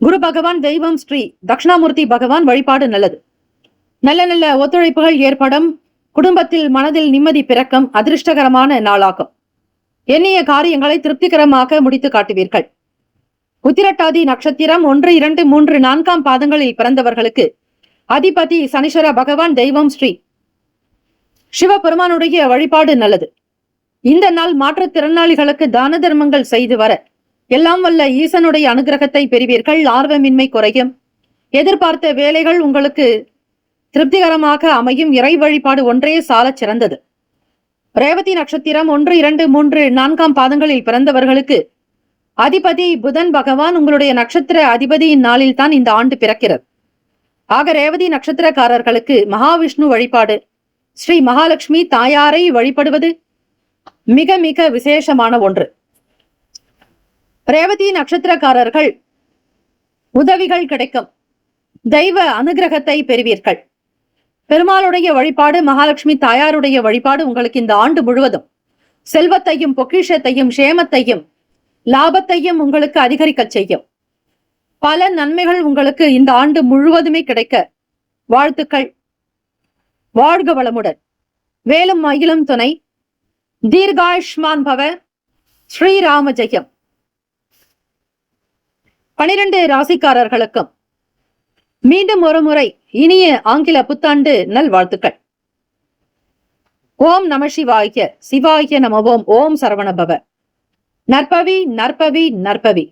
குரு பகவான், தெய்வம் ஸ்ரீ தட்சிணாமூர்த்தி பகவான் வழிபாடு நல்லது. நல்ல நல்ல ஒத்துழைப்புகள் ஏற்படும். குடும்பத்தில் மனதில் நிம்மதி பிறக்கம். அதிர்ஷ்டகரமான நாளாகும். எண்ணிய காரியங்களை திருப்திகரமாக முடித்து காட்டுவீர்கள். உத்திரட்டாதி நட்சத்திரம் 1, 2, 3, 4ஆம் பாதங்களில் பிறந்தவர்களுக்கு அதிபதி சனீஸ்வர பகவான், தெய்வம் ஸ்ரீ சிவபெருமானுடைய வழிபாடு நல்லது. இந்த நாள் மாற்றுத்திறனாளிகளுக்கு தான தர்மங்கள் செய்து வர எல்லாம் வல்ல ஈசனுடைய அனுகிரகத்தை பெறுவீர்கள். ஆர்வமின்மை குறையும். எதிர்பார்த்த வேலைகள் உங்களுக்கு திருப்திகரமாக அமையும். இறை வழிபாடு ஒன்றே சால சிறந்தது. ரேவதி நட்சத்திரம் 1, 2, 3, 4ஆம் பாதங்களில் பிறந்தவர்களுக்கு அதிபதி புதன் பகவான் உங்களுடைய நட்சத்திர அதிபதியின் நாளில் தான் இந்த ஆண்டு பிறக்கிறது. ஆக ரேவதி நட்சத்திரக்காரர்களுக்கு மகாவிஷ்ணு வழிபாடு, ஸ்ரீ மகாலட்சுமி தாயாரை வழிபடுவது மிக மிக விசேஷமான ஒன்று. ரேவதி நட்சத்திரக்காரர்கள் உதவிகள் கிடைக்கும். தெய்வ அனுகிரகத்தை பெறுவீர்கள். பெருமாளுடைய வழிபாடு, மகாலட்சுமி தாயாருடைய வழிபாடு உங்களுக்கு இந்த ஆண்டு முழுவதும் செல்வத்தையும் பொக்கிஷத்தையும் சேமத்தையும் லாபத்தையும் உங்களுக்கு அதிகரிக்க செய்யும். பல நன்மைகள் உங்களுக்கு இந்த ஆண்டு முழுவதுமே கிடைக்க வாழ்த்துக்கள். வாழ்க வளமுடன். வேலும் மயிலும் துணை. தீர்காயுஷ்மான் பவ. ஸ்ரீராம ஜெயம். 12 ராசிக்காரர்களுக்கும் மீண்டும் ஒரு முறை இனிய ஆங்கில புத்தாண்டு நல்வாழ்த்துக்கள். ஓம் நம சிவாய. சிவாய நம ஓம். ஓம் சரவண பவ. நற்பவி நற்பவி நற்பவி.